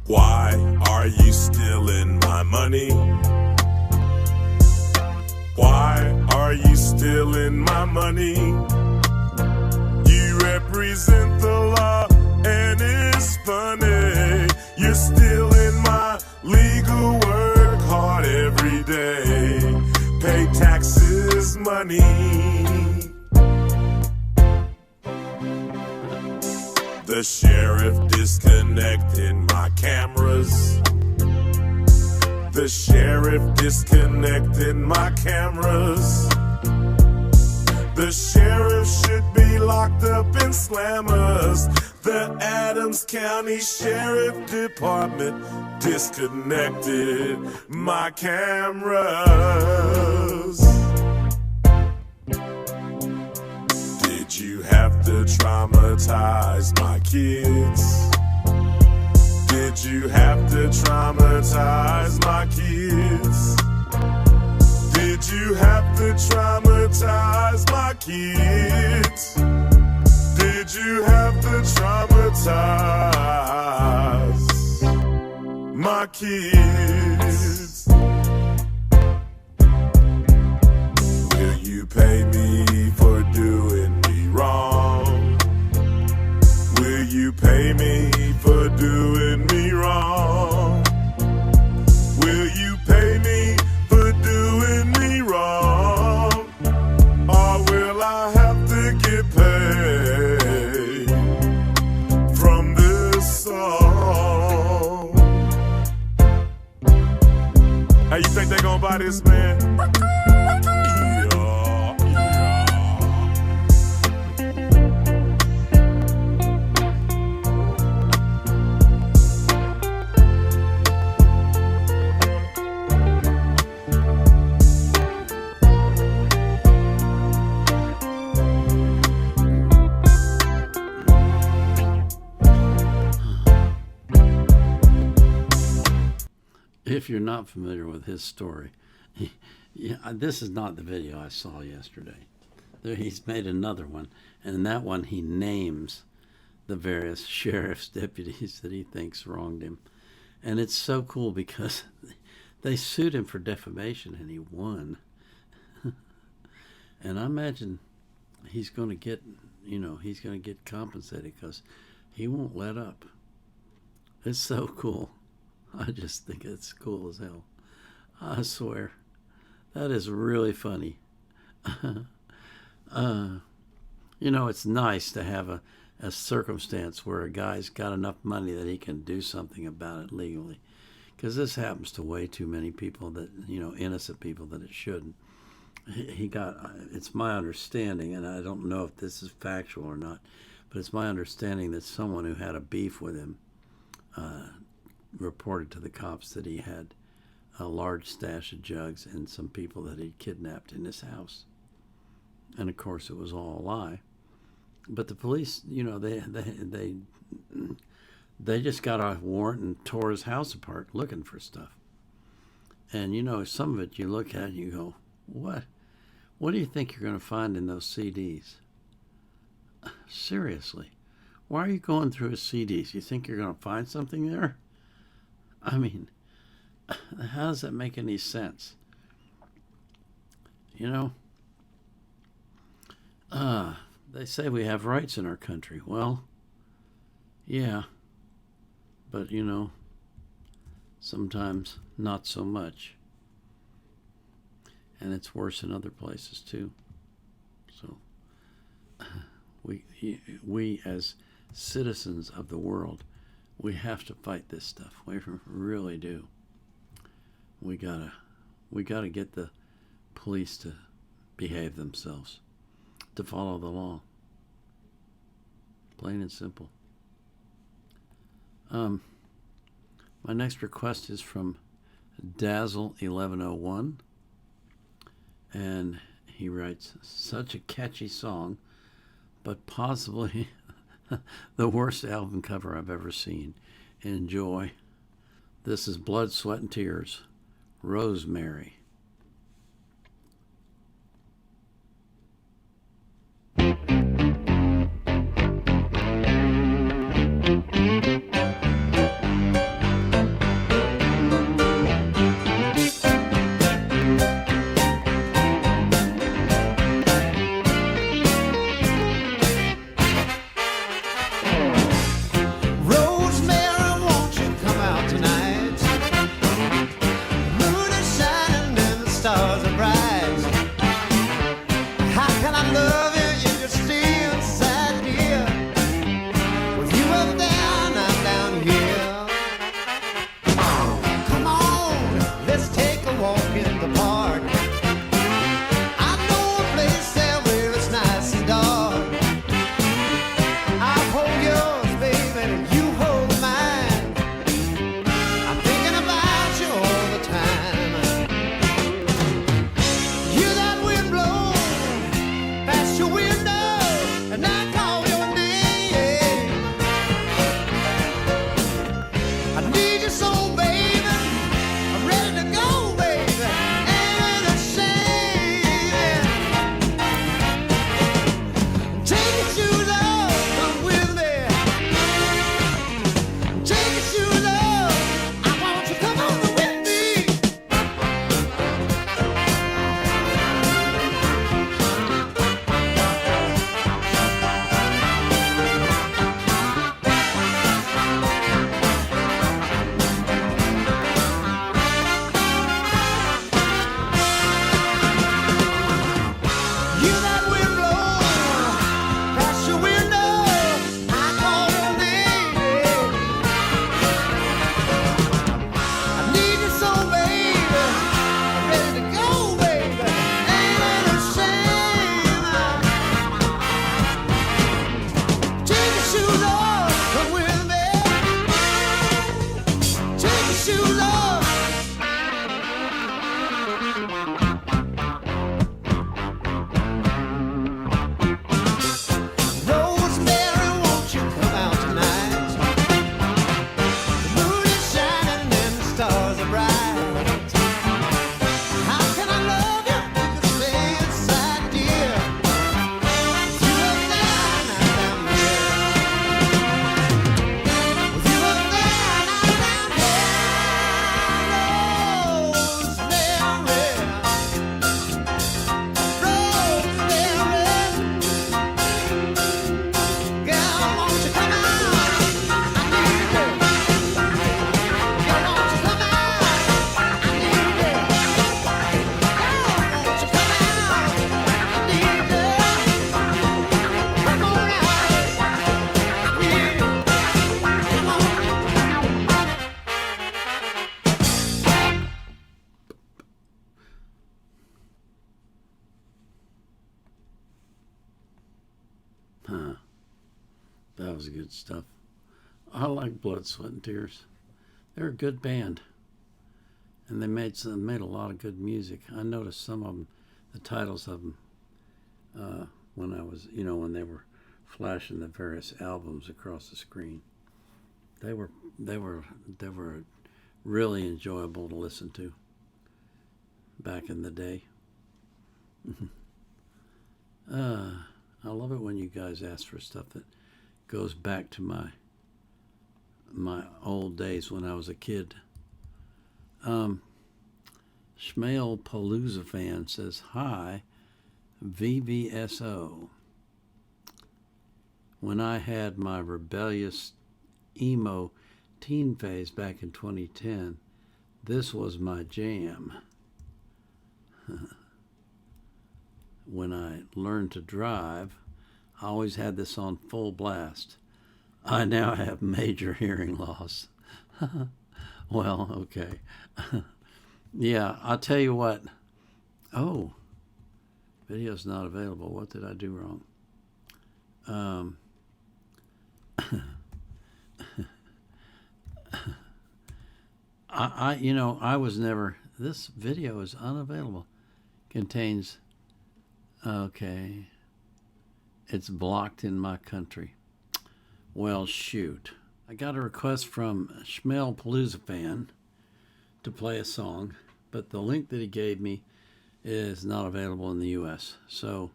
Why are you stealing my money? Why are you stealing my money? You represent the law and it's funny. You're stealing my legal work hard every day. Pay taxes, money. The sheriff disconnected my cameras. The sheriff disconnected my cameras. The sheriff should be locked up in slammers. The Adams County Sheriff Department disconnected my cameras. Did you have to traumatize my kids? Did you have to traumatize my kids? Did you have to traumatize my kids? Did you have to traumatize my kids? Will you pay me for doing me wrong? Will you pay me for doing me wrong? Will you pay me for doing me wrong? Or will I have to get paid from this song? Hey, you think they gonna buy this, man? If you're not familiar with his story, this is not the video I saw yesterday. He's made another one, and in that one he names the various sheriff's deputies that he thinks wronged him. And it's so cool because they sued him for defamation and he won. And I imagine he's going to get, he's going to get compensated because he won't let up. It's so cool. I just think it's cool as hell. I swear. That is really funny. It's nice to have a circumstance where a guy's got enough money that he can do something about it legally. Because this happens to way too many people that, innocent people, that it shouldn't. It's my understanding, and I don't know if this is factual or not, but it's my understanding that someone who had a beef with him reported to the cops that he had a large stash of jugs and some people that he'd kidnapped in his house. And of course it was all a lie. But the police, they just got a warrant and tore his house apart looking for stuff. And some of it you look at and you go, what? What do you think you're going to find in those CDs? Seriously. Why are you going through his CDs? You think you're going to find something there? I mean, how does that make any sense? They say we have rights in our country. Well, yeah. But, sometimes not so much. And it's worse in other places, too. So, we as citizens of the world, we have to fight this stuff. We really do. We gotta get the police to behave themselves, to follow the law. Plain and simple. My next request is from Dazzle1101, and he writes, such a catchy song, but possibly the worst album cover I've ever seen. Enjoy. This is Blood, Sweat, and Tears, Rosemary. Rosemary, won't you come out tonight? The moon is shining and the stars are bright. How can I love you if you're still inside here? With you up there and I'm down here. Come on, let's take a walk in the park. I know a place there where it's nice and dark. I'll hold yours, baby, and you hold mine. I'm thinking about you all the time. Hear that wind blow past your window, and I call your name. I need you so, baby. I'm ready to go, baby. Ain't it a shame? Take your shoes off, come with me. Take your shoes off, I want you to come on with me. was good stuff. I like Blood, Sweat, and Tears. They're a good band, and they made a lot of good music. I noticed some of them, the titles of them, when I was, when they were flashing the various albums across the screen. They were really enjoyable to listen to back in the day. I love it when you guys ask for stuff that goes back to my old days when I was a kid. Shmail Palooza fan says, "Hi, VVSO. When I had my rebellious emo teen phase back in 2010, this was my jam. When I learned to drive, I always had this on full blast. I now have major hearing loss." Well, okay. Yeah, I'll tell you what. Oh, video's not available. What did I do wrong? I was never, this video is unavailable. Contains, okay, it's blocked in my country. Well, shoot. I got a request from Shmail Palooza fan to play a song, but the link that he gave me is not available in the U.S. So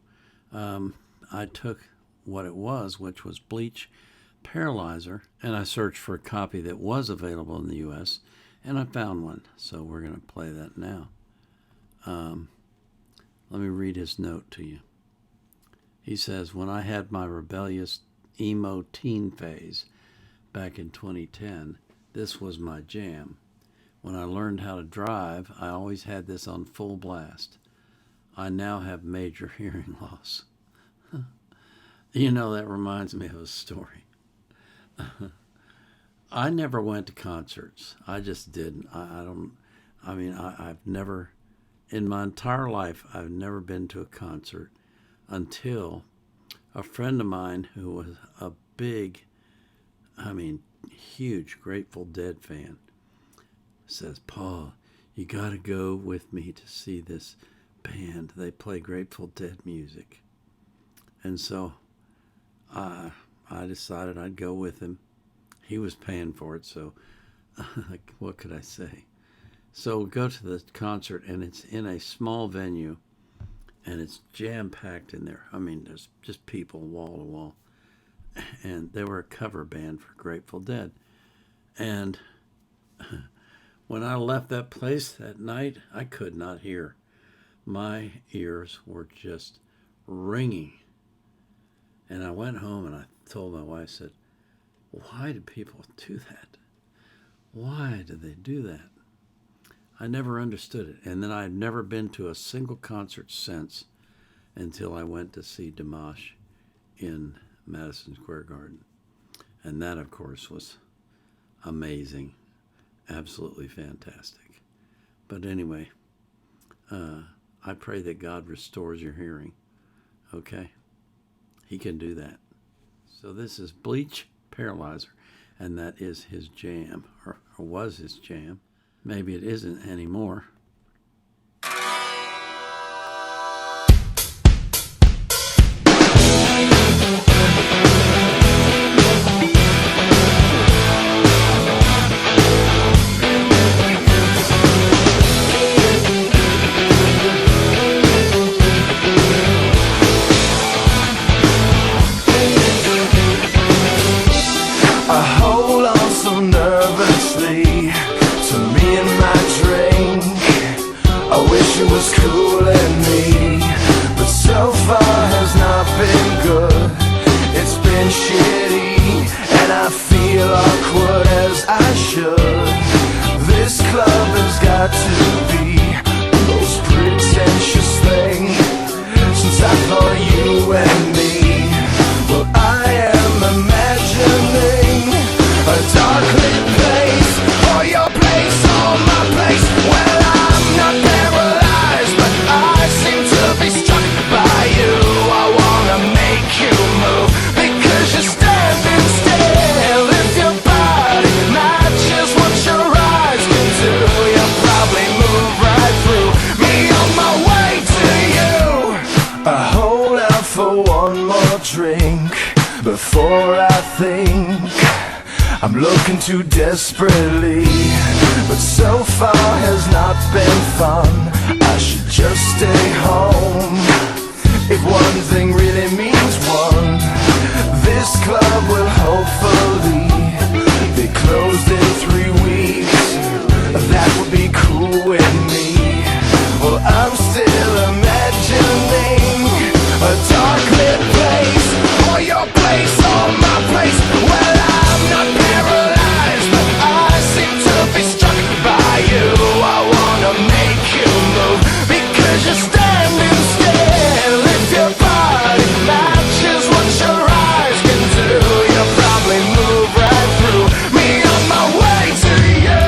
I took what it was, which was Bleach Paralyzer, and I searched for a copy that was available in the U.S., and I found one. So we're going to play that now. Let me read his note to you. He says, "When I had my rebellious emo teen phase back in 2010, this was my jam. When I learned how to drive, I always had this on full blast. I now have major hearing loss." That reminds me of a story. I never went to concerts. I just didn't. I've never, in my entire life, I've never been to a concert until a friend of mine who was a big, huge Grateful Dead fan says, "Paul, you got to go with me to see this band. They play Grateful Dead music." And so I decided I'd go with him. He was paying for it, so what could I say? So we go to the concert, and it's in a small venue, and it's jam-packed in there. There's just people wall to wall. And they were a cover band for Grateful Dead. And when I left that place that night, I could not hear. My ears were just ringing. And I went home and I told my wife, I said, "Why do people do that? Why do they do that?" I never understood it. And then I've never been to a single concert since until I went to see Dimash in Madison Square Garden. And that, of course, was amazing. Absolutely fantastic. But anyway, I pray that God restores your hearing. Okay? He can do that. So this is Bleach Paralyzer, and that is his jam, or was his jam. Maybe it isn't anymore. I hold on so nervously to me and my drink. I wish it was cooling me, but so far has not been good. It's been shitty, and I feel awkward as I should. This club has got to be the most pretentious thing since I thought you and me. Well, I am imagining a dark lit place, or your place, or my place. Well, I'm not paralyzed, but I seem to be struck by you. I wanna make you move, because you're standing I'm looking too desperately, but so far has not been fun. I should just stay home. If one thing really means one, this club will hopefully be closed in 3 weeks. That would be cool with me. Well, I'm still imagining a dark lit place, or your place, or my place. Well, I'm not paralyzed, but I seem to be struck by you. I wanna make you move, because you're standing still. If your body matches what your eyes can do, you'll probably move right through me on my way to you.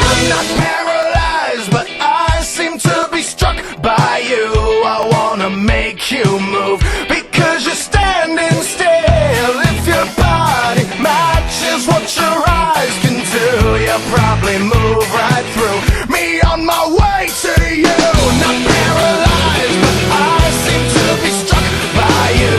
I'm not paralyzed, but I seem to be struck by you. I wanna make you move, because you're standing still. If your body matches what your eyes can do, you'll probably move right through me on my way to you. Not paralyzed, but I seem to be struck by you.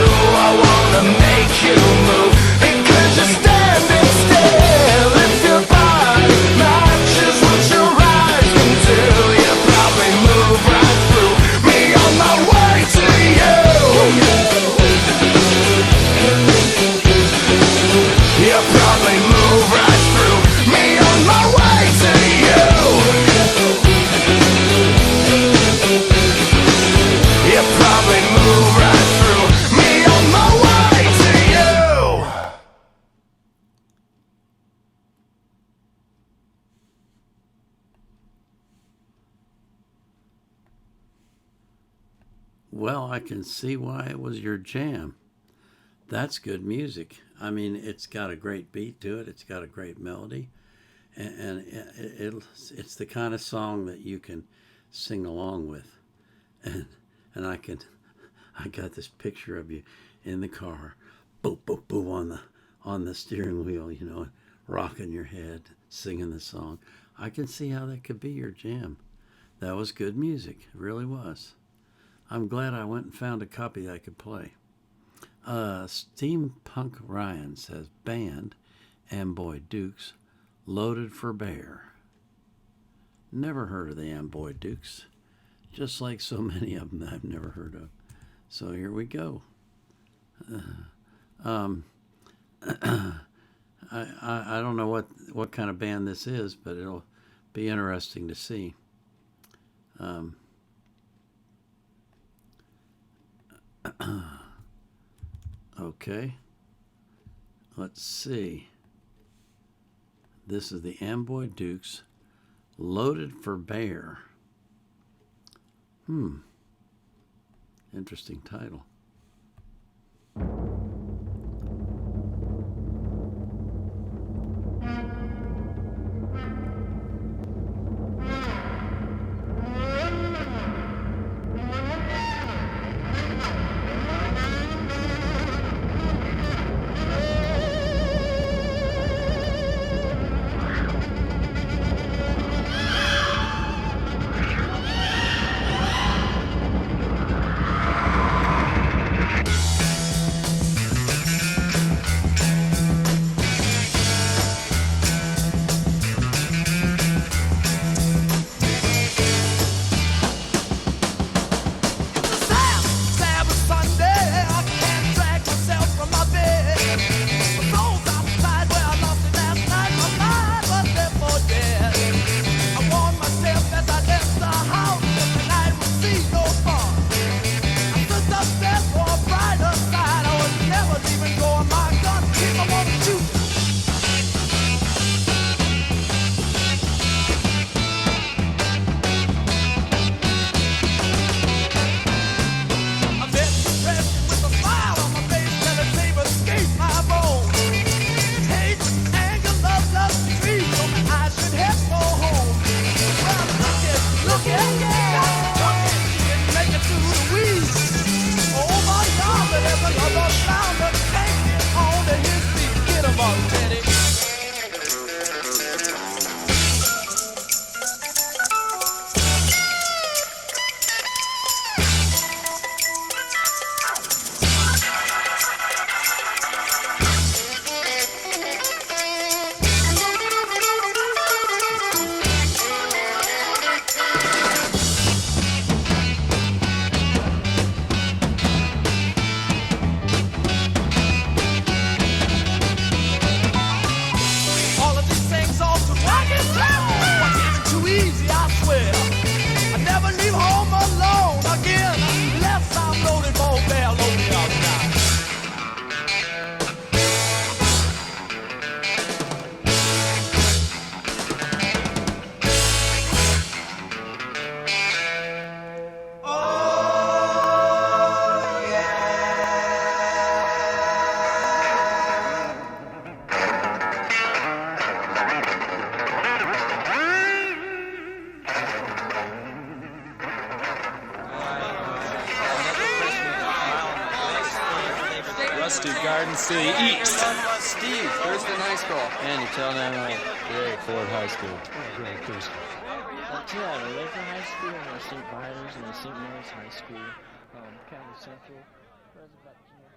I wanna make you move, because you're standing still. If your body matches what your eyes can do, you'll probably move right through me on my way to you. You'll probably move right through me on my way to you. You'll probably move right through me on my way to you. Well, I can see why it was your jam. That's good music. I mean, it's got a great beat to it. It's got a great melody. And it's the kind of song that you can sing along with. And I got this picture of you in the car, boop, boop, boop on the steering wheel, you know, rocking your head, singing the song. I can see how that could be your jam. That was good music. It really was. I'm glad I went and found a copy I could play. Steampunk Ryan says, band, Amboy Dukes, Loaded for Bear. Never heard of the Amboy Dukes, just like so many of them that I've never heard of. So here we go. I don't know what kind of band this is, but it'll be interesting to see. Okay, let's see. This is the Amboy Dukes, Loaded for Bear. Interesting title. City East. Steve, Thurston High School. And you tell them Ford High School. Yeah, the Lakeland High School and the St. Vitus and the St. Mary's High School, Catholic Central, Roosevelt Junior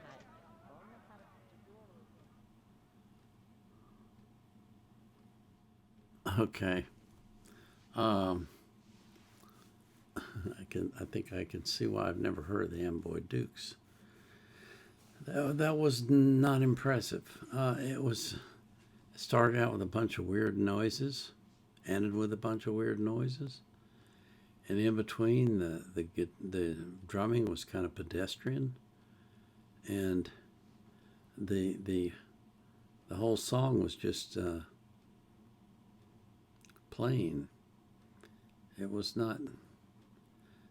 High. Okay. I think I can see why I've never heard of the Amboy Dukes. That was not impressive. It started out with a bunch of weird noises, ended with a bunch of weird noises, and in between the drumming was kind of pedestrian, and the whole song was just plain. It was not.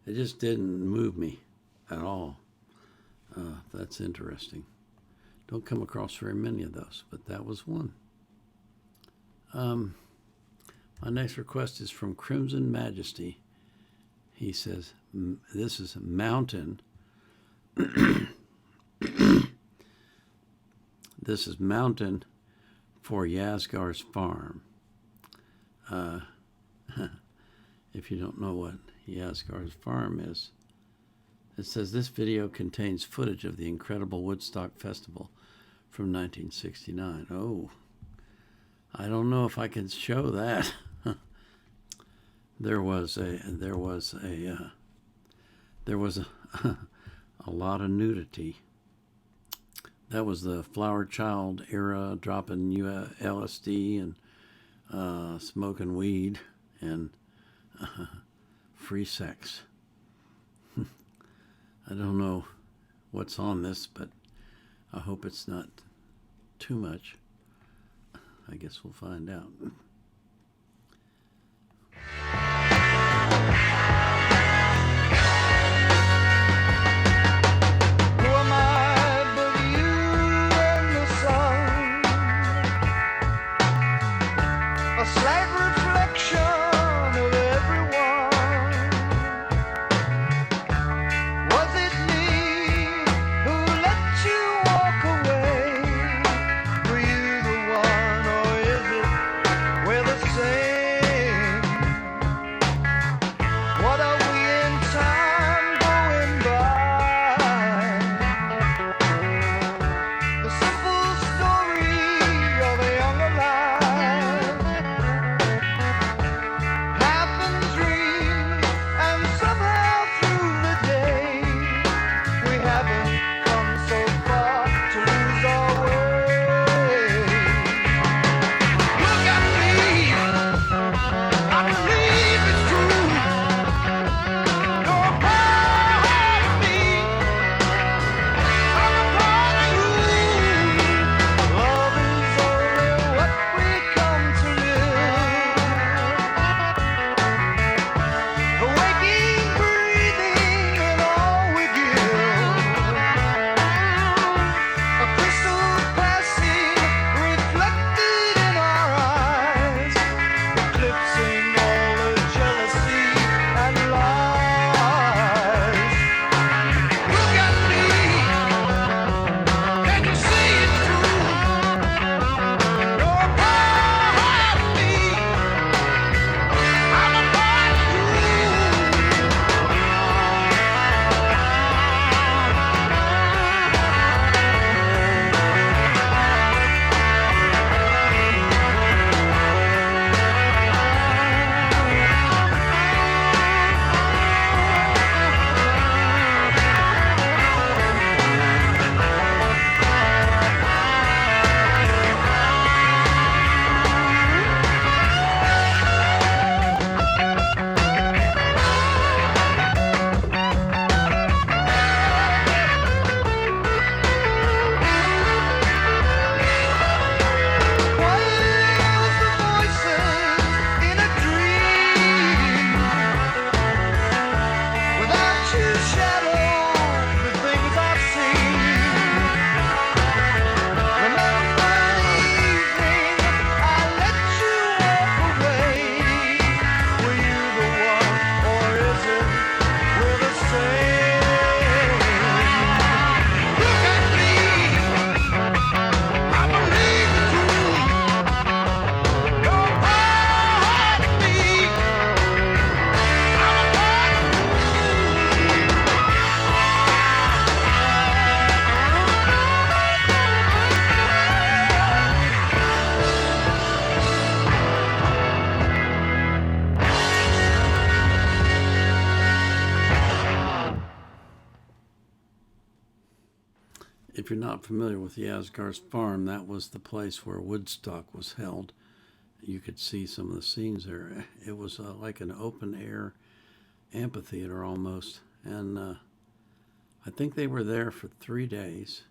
It just didn't move me at all. That's interesting. Don't come across very many of those, but that was one. My next request is from Crimson Majesty. He says, this is Mountain. This is Mountain for Yasgar's Farm. If you don't know what Yasgar's Farm is, it says this video contains footage of the incredible Woodstock Festival from 1969. Oh, I don't know if I can show that. There was a lot of nudity. That was the Flower Child era, dropping LSD and smoking weed and free sex. I don't know what's on this, but I hope it's not too much. I guess we'll find out. Who am I but you and the sun? A slight reflection of everyone. Was it me who let you walk away? Were you the one, or is it we're the same? What are we in time going by? The simple story of a younger life. you're not familiar with Yasgar's Farm, that was the place where Woodstock was held. You could see some of the scenes there. It was like an open air amphitheater almost. And I think they were there for 3 days.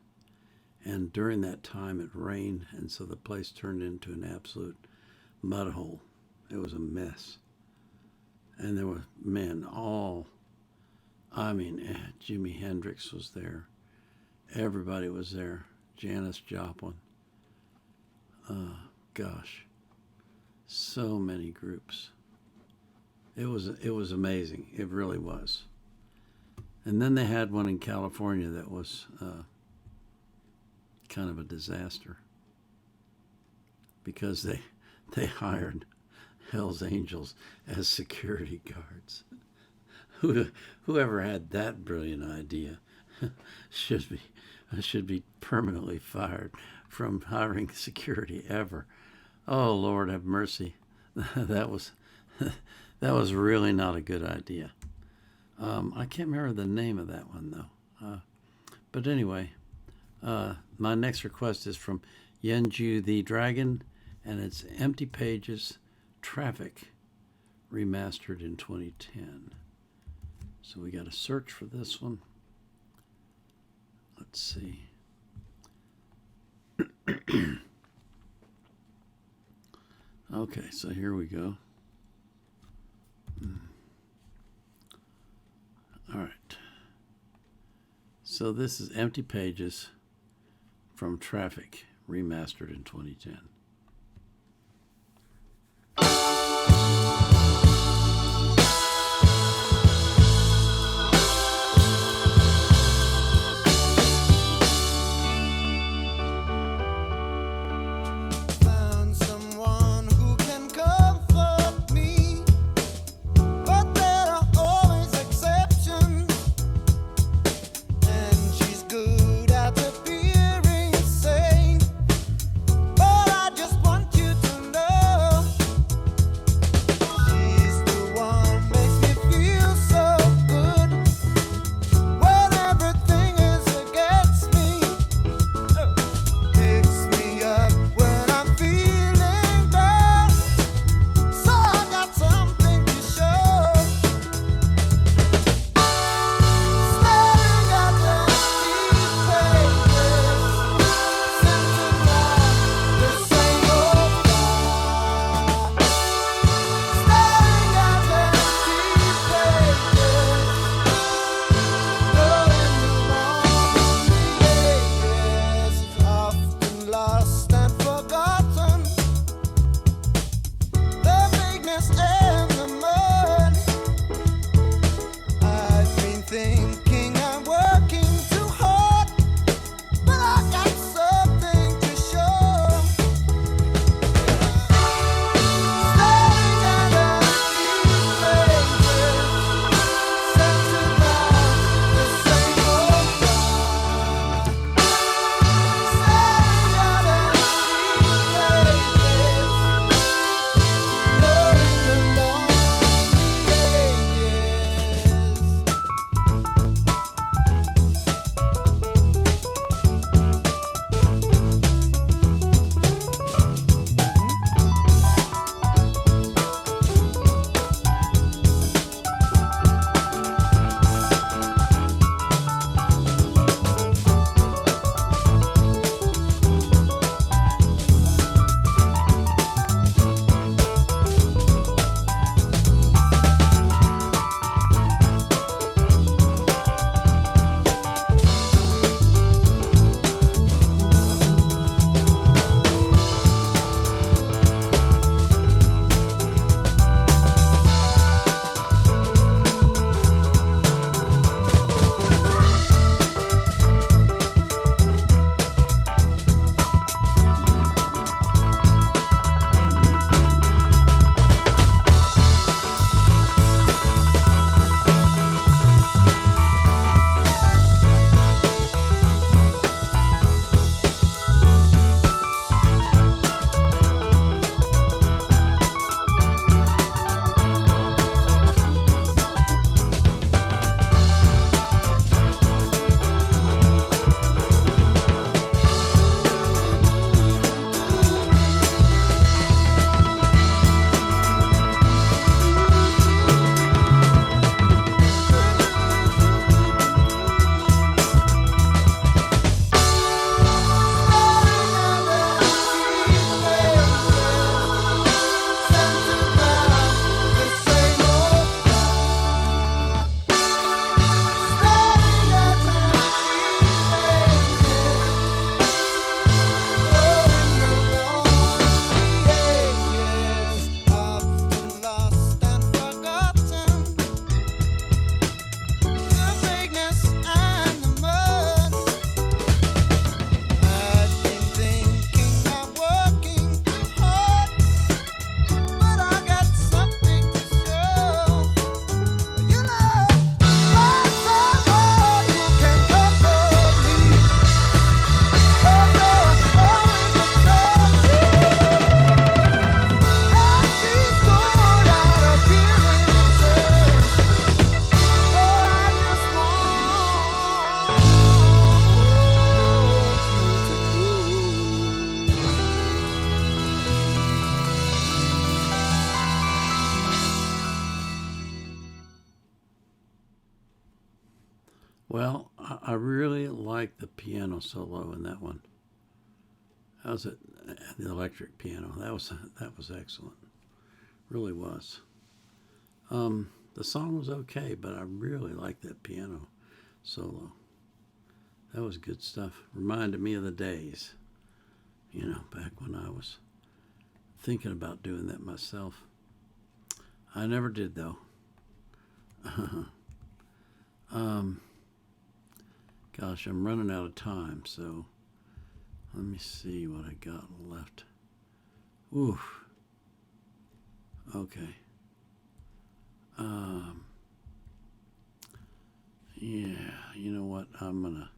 And during that time it rained, and so the place turned into an absolute mud hole. It was a mess. And there were men Jimi Hendrix was there. Everybody was there. Janis Joplin. Gosh. So many groups. It was amazing. It really was. And then they had one in California that was kind of a disaster because they hired Hell's Angels as security guards. Whoever had that brilliant idea should be permanently fired from hiring security ever. Oh, Lord have mercy. That was really not a good idea. I can't remember the name of that one though. But anyway, my next request is from Yenju the Dragon, and it's Empty Pages, Traffic, remastered in 2010. So we got to search for this one. Let's see. Okay, so here we go. All right. So this is Empty Pages from Traffic, remastered in 2010. Found someone who can comfort me, but there are always exceptions, and she's good at appearing sane, but I Well, I really like the piano solo in that one. How's it? The electric piano. That was excellent. Really was. The song was okay, but I really liked that piano solo. That was good stuff. Reminded me of the days, back when I was thinking about doing that myself. I never did, though. Gosh, I'm running out of time, so let me see what I got left. Oof. Okay. Yeah, you know what? I'm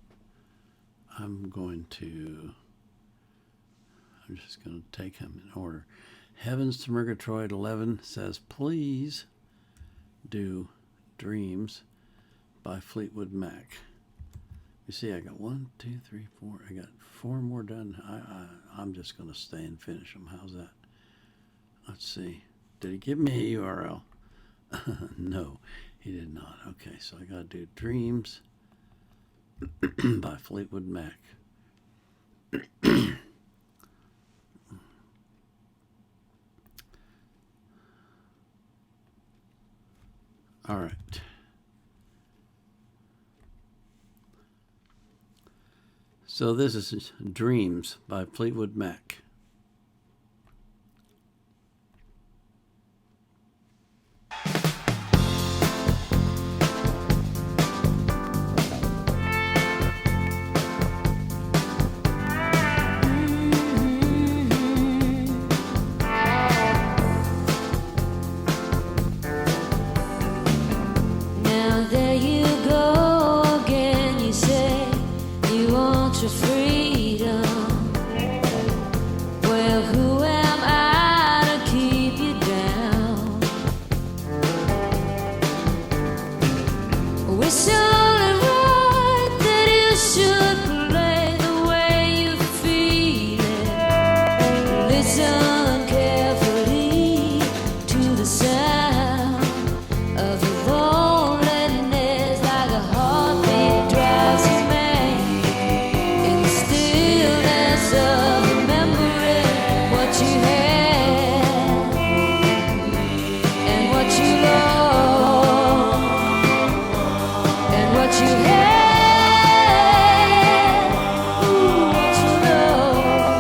just gonna take them in order. Heavens to Murgatroyd 11 says, please do Dreams by Fleetwood Mac. You see, I got 1, 2, 3, 4. I got 4 more done. I'm just gonna stay and finish them. How's that? Let's see. Did he give me a URL? No, he did not. Okay, so I gotta do Dreams by Fleetwood Mac. All right. So this is Dreams by Fleetwood Mac. Now there you go again. You say you want your freedom. Well, who am I to keep you down? It's only right that you should play the way you feel it. Listen carefully to the sound of your loneliness, like a heartbeat drives you mad. In the stillness of remembering what you had and what you lost and what you had. Ooh, what you lost.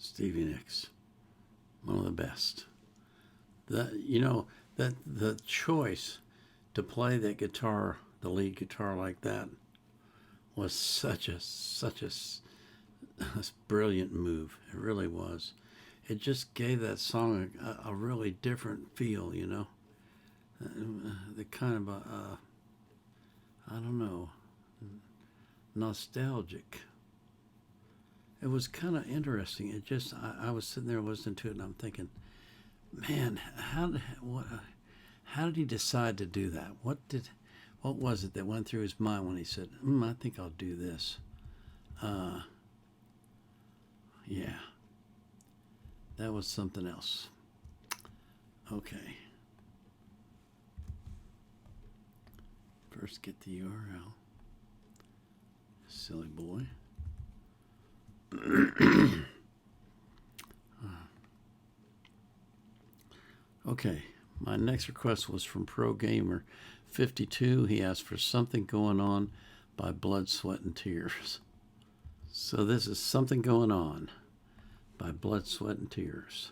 Stevie Nicks, one of the best. That the choice to play that guitar, the lead guitar like that, was such a brilliant move. It really was. It just gave that song a really different feel, you know. The kind of I don't know, nostalgic. It was kind of interesting. It just I was sitting there listening to it, and I'm thinking, man, how did he decide to do that? What was it that went through his mind when he said, I think I'll do this? Yeah, that was something else. Okay. First get the URL. Silly boy. Okay, my next request was from Pro Gamer 52. He asked for Something Going On by Blood, Sweat, and Tears. So this is Something Going On by Blood, Sweat, and Tears.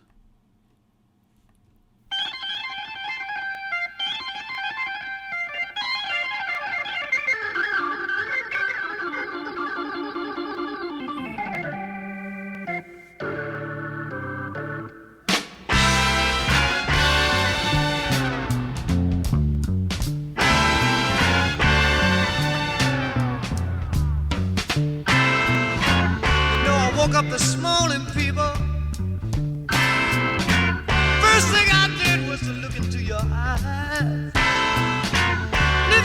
Woke up this morning, people. First thing I did was to look into your eyes. In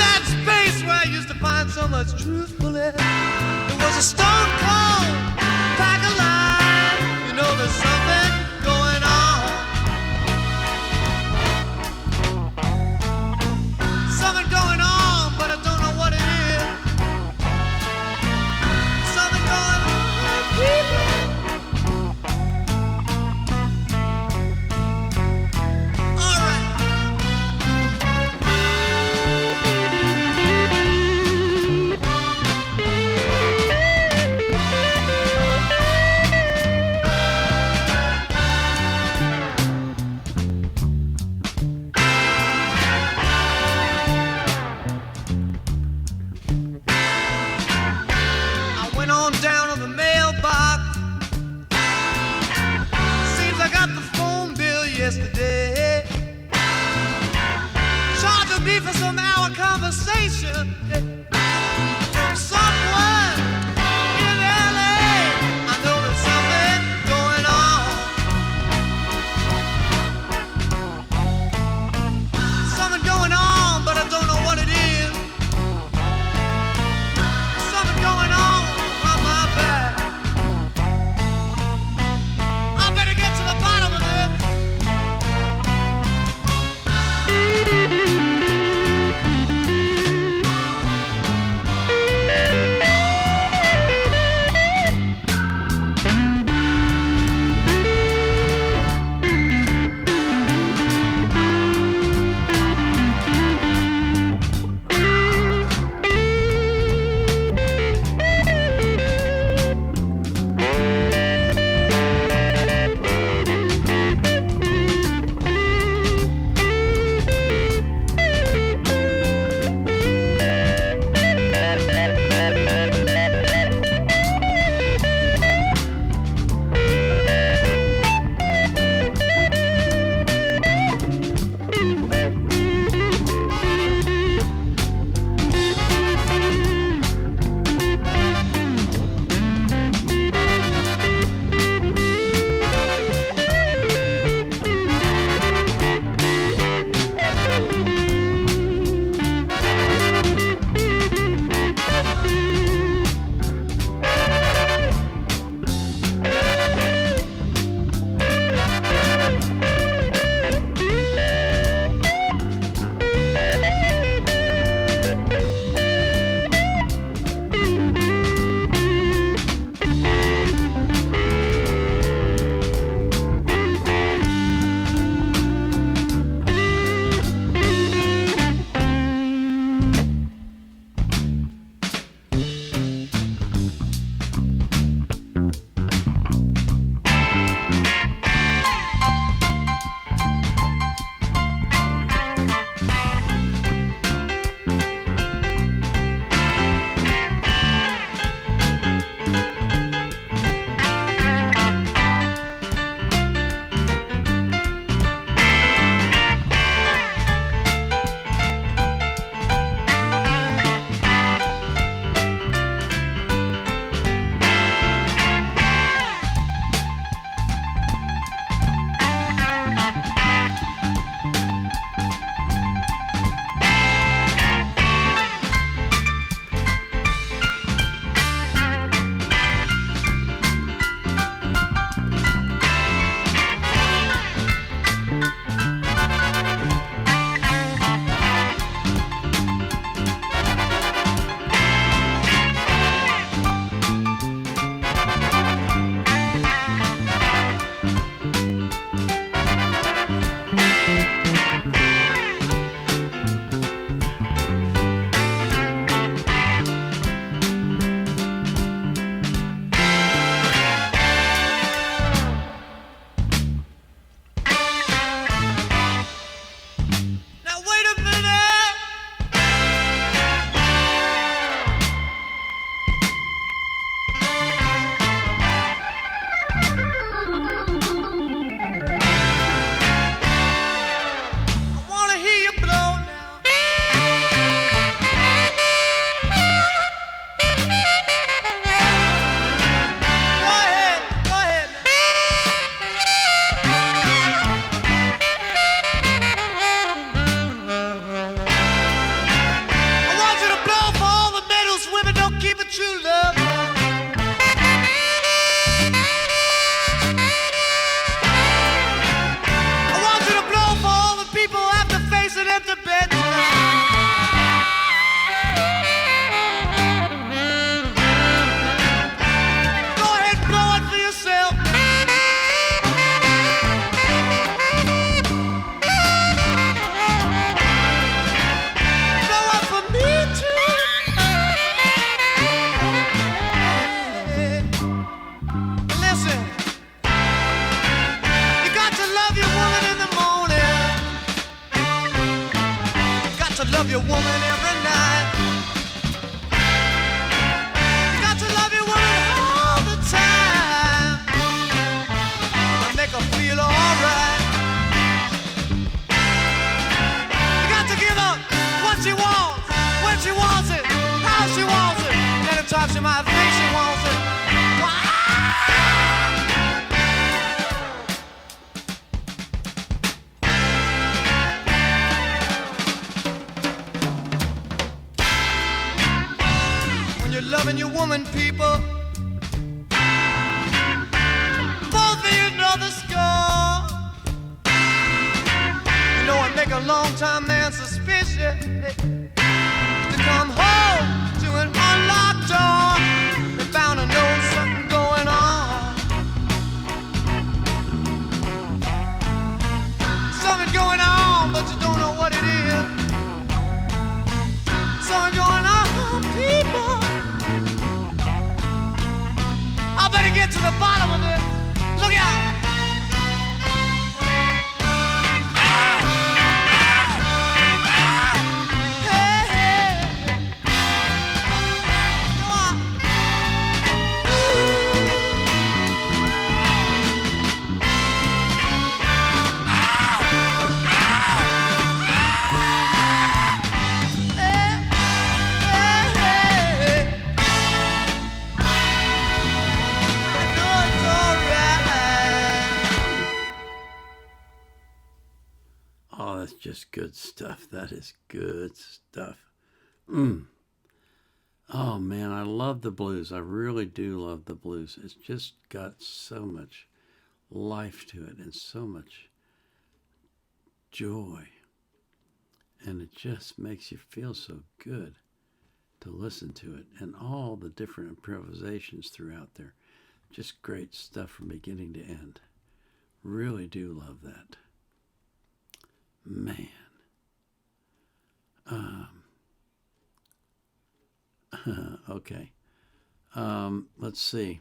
that space where I used to find so much truthfulness, it was a stone cold pack of lies. You know there's something going on. Something going on, but I don't know what it is. Something going on. Yesterday, charging me for some hour conversation from someone in LA. I know there's something going on. Something going on, but I don't know what it is. Something going on my back. I better get to the bottom of it. wait a minute. I wanna hear you blow now. Go ahead, go ahead. I want you to blow for all the men whose women don't keep a true love. I want you to blow for all the people who have to face an empty bed tonight. Go ahead, blow it for yourself. Blow it for me too. Listen, you got to love your woman in the morning. You got to love your woman every night. You got to love your woman all the time. And make her feel alright. You got to give her what she wants, when she wants it, how she wants it. Anytime she might think she wants it. When you're loving your woman, people, both of you know the score. You know it make a long-time man suspicious to come home to an unlocked door. They're bound to know something going on. Something going on, but you don't know what it is. Something going on, people. I better get to the bottom of it. Look out! Hey, hey. Come on. Oh, that's just good stuff. That is good stuff. Oh, man, I love the blues. I really do love the blues. It's just got so much life to it and so much joy. And it just makes you feel so good to listen to it. And all the different improvisations throughout there. Just great stuff from beginning to end. Really do love that. Man. Okay. Let's see.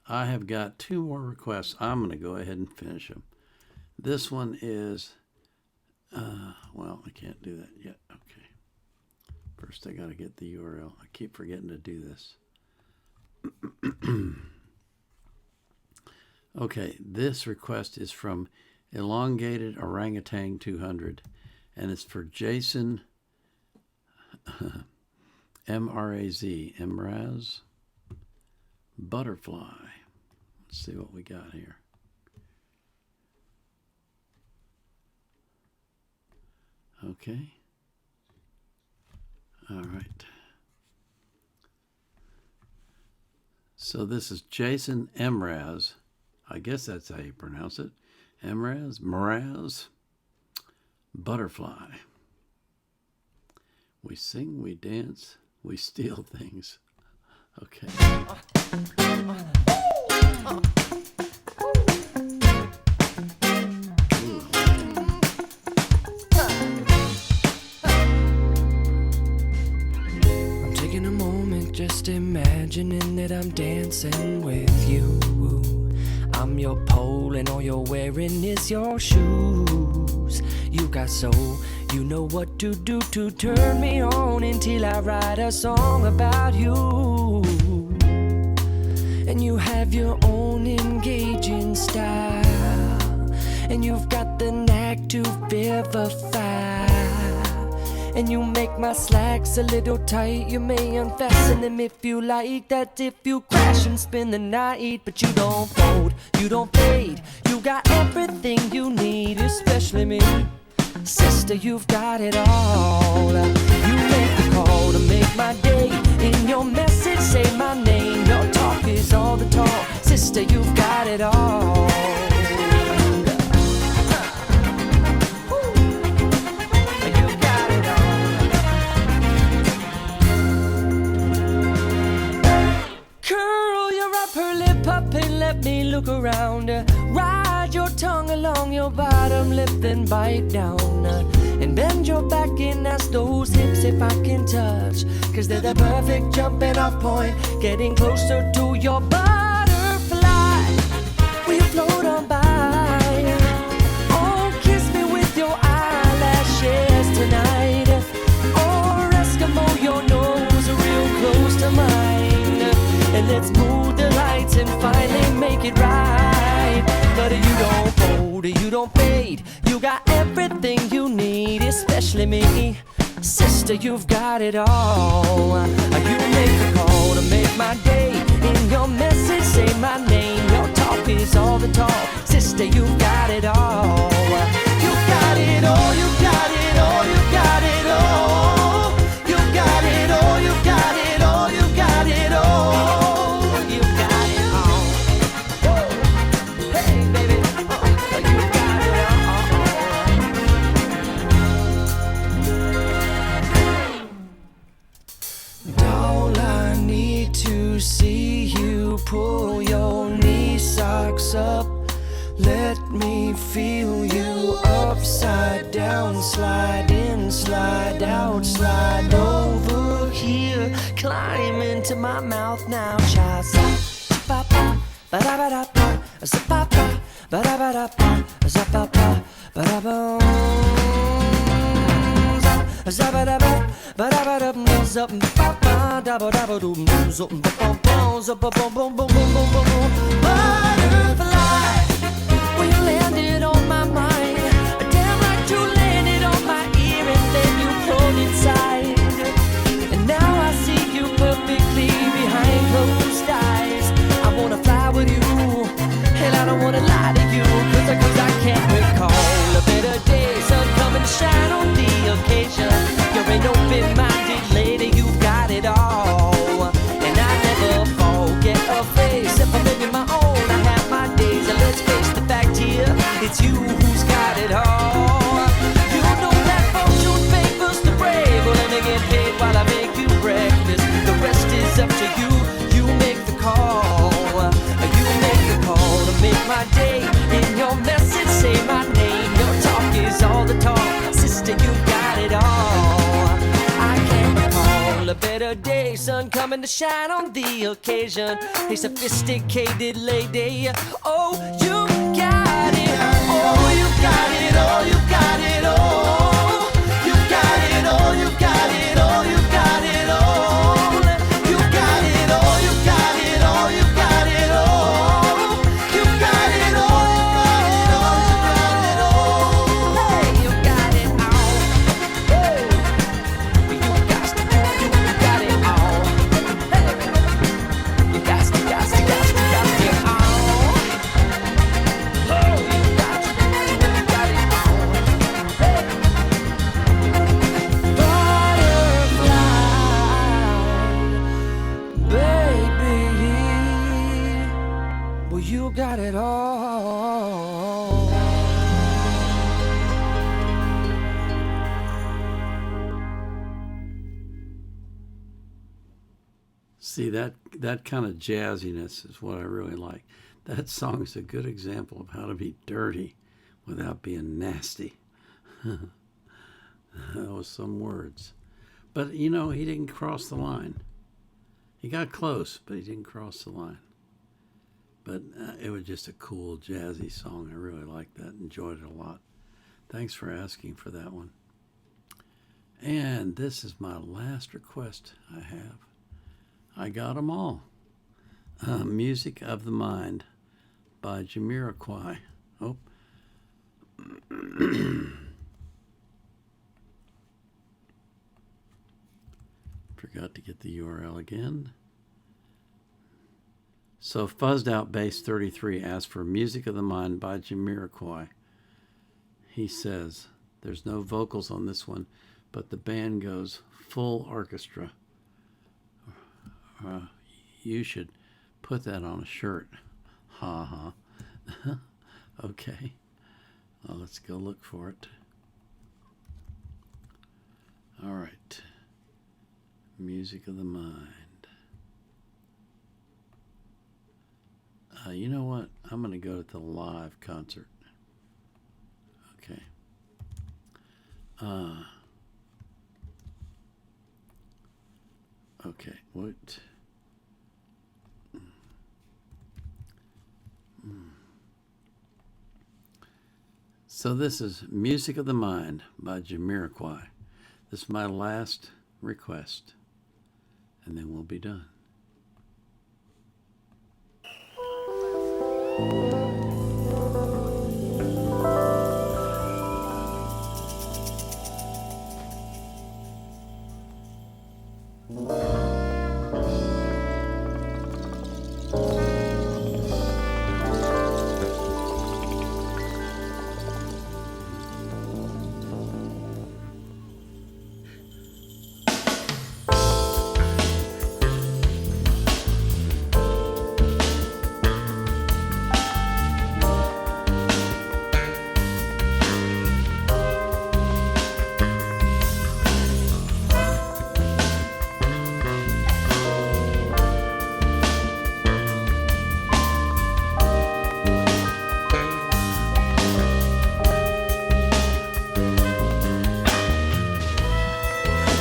I have got two more requests. I'm going to go ahead and finish them. This one is, well, I can't do that yet. Okay. First, I got to get the URL. I keep forgetting to do this. Okay, this request is from Elongated Orangutan 200, and it's for Jason Mraz Butterfly. Let's see what we got here. Okay. All right. So this is Jason Mraz. I guess that's how you pronounce it. Mraz Butterfly. We sing, we dance, we steal things. Okay. I'm taking a moment, just imagining that I'm dancing with you. I'm your pole and all you're wearing is your shoes. You got soul, You know what to do to turn me on until I write a song about you. And you have your own engaging style, and you've got the knack to vivify. And you make my slacks a little tight. You may unfasten them if you like. That if you crash and spend the night. But you don't fold, you don't fade. You got everything you need, especially me. Sister, you've got it all. You make the call to make my day. In your message, say my name. Your talk is all the talk. Sister, you've got it all. Curl your upper lip up and let me look around. Ride your tongue along your bottom lip, then bite down. And bend your back and ask those hips if I can touch. Cause they're the perfect jumping off point. Getting closer to your butterfly. Will you float on by? Oh, kiss me with your eyelashes tonight. Or Eskimo your nose real close to mine. And let's move the lights and finally make it right. But you don't fold, you don't fade. You got everything you need, especially me. Sister, you've got it all. You make the call to make my day. In your message, say my name. Your talk is all the talk. Sister, you've got it all. You got it all, you got it all, you got it all. You got it all, you got it all, you got it all. See you pull your knee socks up. Let me feel you upside down. Slide in, slide out, slide over here. Climb into my mouth now, child. Ba-da-ba-da-ba, ba-da-ba-da-ba, ba-da-ba-da-ba, ba-da-ba-da-ba, ba-da-ba. Zabba-dabba, ba-da-ba-dum, zup, ba-ba, dabba-dabba-dum, zup, ba-bum, zup, ba-bum, bum, bum, bum, bum, bum, bum. Butterfly, when you landed on my mind, damn like you landed on my ear and then you crawled inside. And now I see you perfectly behind closed eyes. I wanna fly with you, and I don't wanna lie to you, cause I can't recall a better day. Sun coming to shine on the occasion. You're an open-minded lady, you got it all. And I never forget a face. If I'm living my own, I have my days. And let's face the fact here, it's you who's got it all. You know that fortune favors the brave. Well, let me get paid while I make you breakfast. The rest is up to you. You make the call. You make the call to make my day. In your message, say my name. Your talk is all the talk. Sister, you got it all. I can't recall a better day. Sun coming to shine on the occasion. A sophisticated lady. Oh, you got it. Oh, you got it. Oh, you got it. Oh, you got it. Oh, you got it. Oh, you got it. Oh, you got it. Oh, you got it. Oh, you got it. Oh, you got it. You got it all. See, that kind of jazziness is what I really like. That song is a good example of how to be dirty without being nasty. That was some words. But, you know, he didn't cross the line. He got close, but he didn't cross the line. But it was just a cool, jazzy song. I really liked that. Enjoyed it a lot. Thanks for asking for that one. And this is my last request I have. I got them all. Music of the Mind by Jamiroquai. Oh. Forgot to get the URL again. So Fuzzed Out Bass 33 asked for Music of the Mind by Jamiroquai. He says, there's no vocals on this one, but the band goes full orchestra. You should put that on a shirt. Ha ha. Okay. Well, let's go look for it. All right. Music of the Mind. You know what? I'm going to go to the live concert. Okay. Okay, what? So this is Music of the Mind by Jamiroquai. This is my last request, and then we'll be done.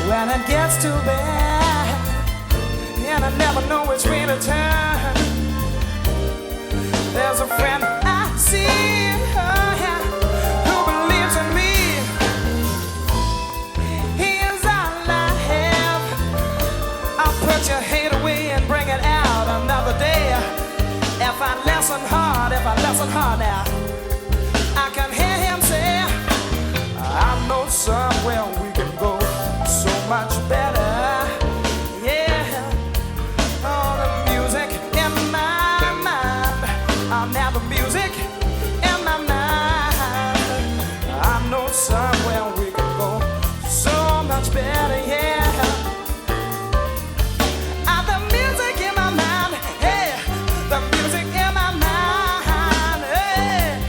When it gets too bad and I never know which way to turn, there's a friend I see who believes in me. He is all I have. I'll put your hate away and bring it out another day. If I listen hard now, I can hear him say, I know somewhere we can go so much better. Yeah. Oh, the music in my mind. I'll have the music in my mind. I know somewhere we can go so much better. Yeah. The music in my mind. Hey, the music in my mind. Hey.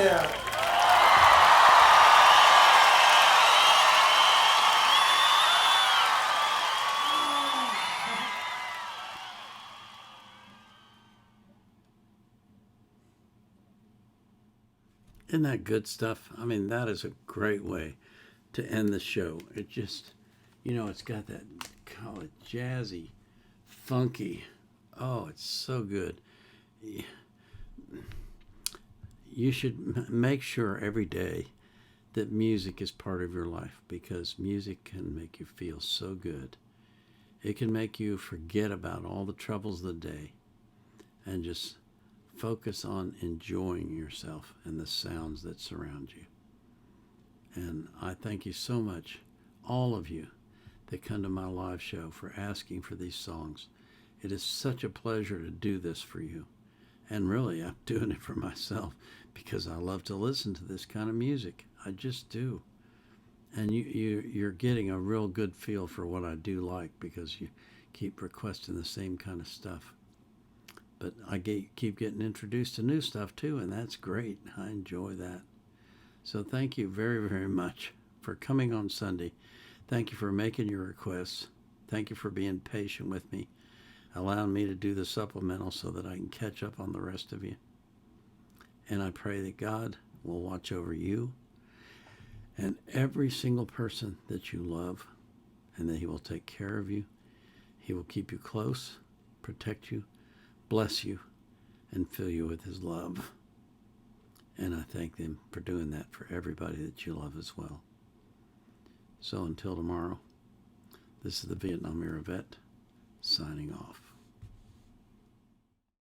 Yeah. Isn't that good stuff? I mean, that is a great way to end the show. It just, it's got that, call it jazzy, funky. Oh, it's so good. You should make sure every day that music is part of your life, because music can make you feel so good. It can make you forget about all the troubles of the day and just focus on enjoying yourself and the sounds that surround you. And I thank you so much, all of you that come to my live show, for asking for these songs. It is such a pleasure to do this for you. And really, I'm doing it for myself because I love to listen to this kind of music. I just do. And you're getting a real good feel for what I do like, because you keep requesting the same kind of stuff. But I keep getting introduced to new stuff too, and that's great. I enjoy that. So thank you very, very much for coming on Sunday. Thank you for making your requests. Thank you for being patient with me, allowing me to do the supplemental so that I can catch up on the rest of you. And I pray that God will watch over you and every single person that you love, and that He will take care of you. He will keep you close, protect you, bless you, and fill you with His love. And I thank Him for doing that for everybody that you love as well. So until tomorrow, this is the Vietnam Era Vet signing off.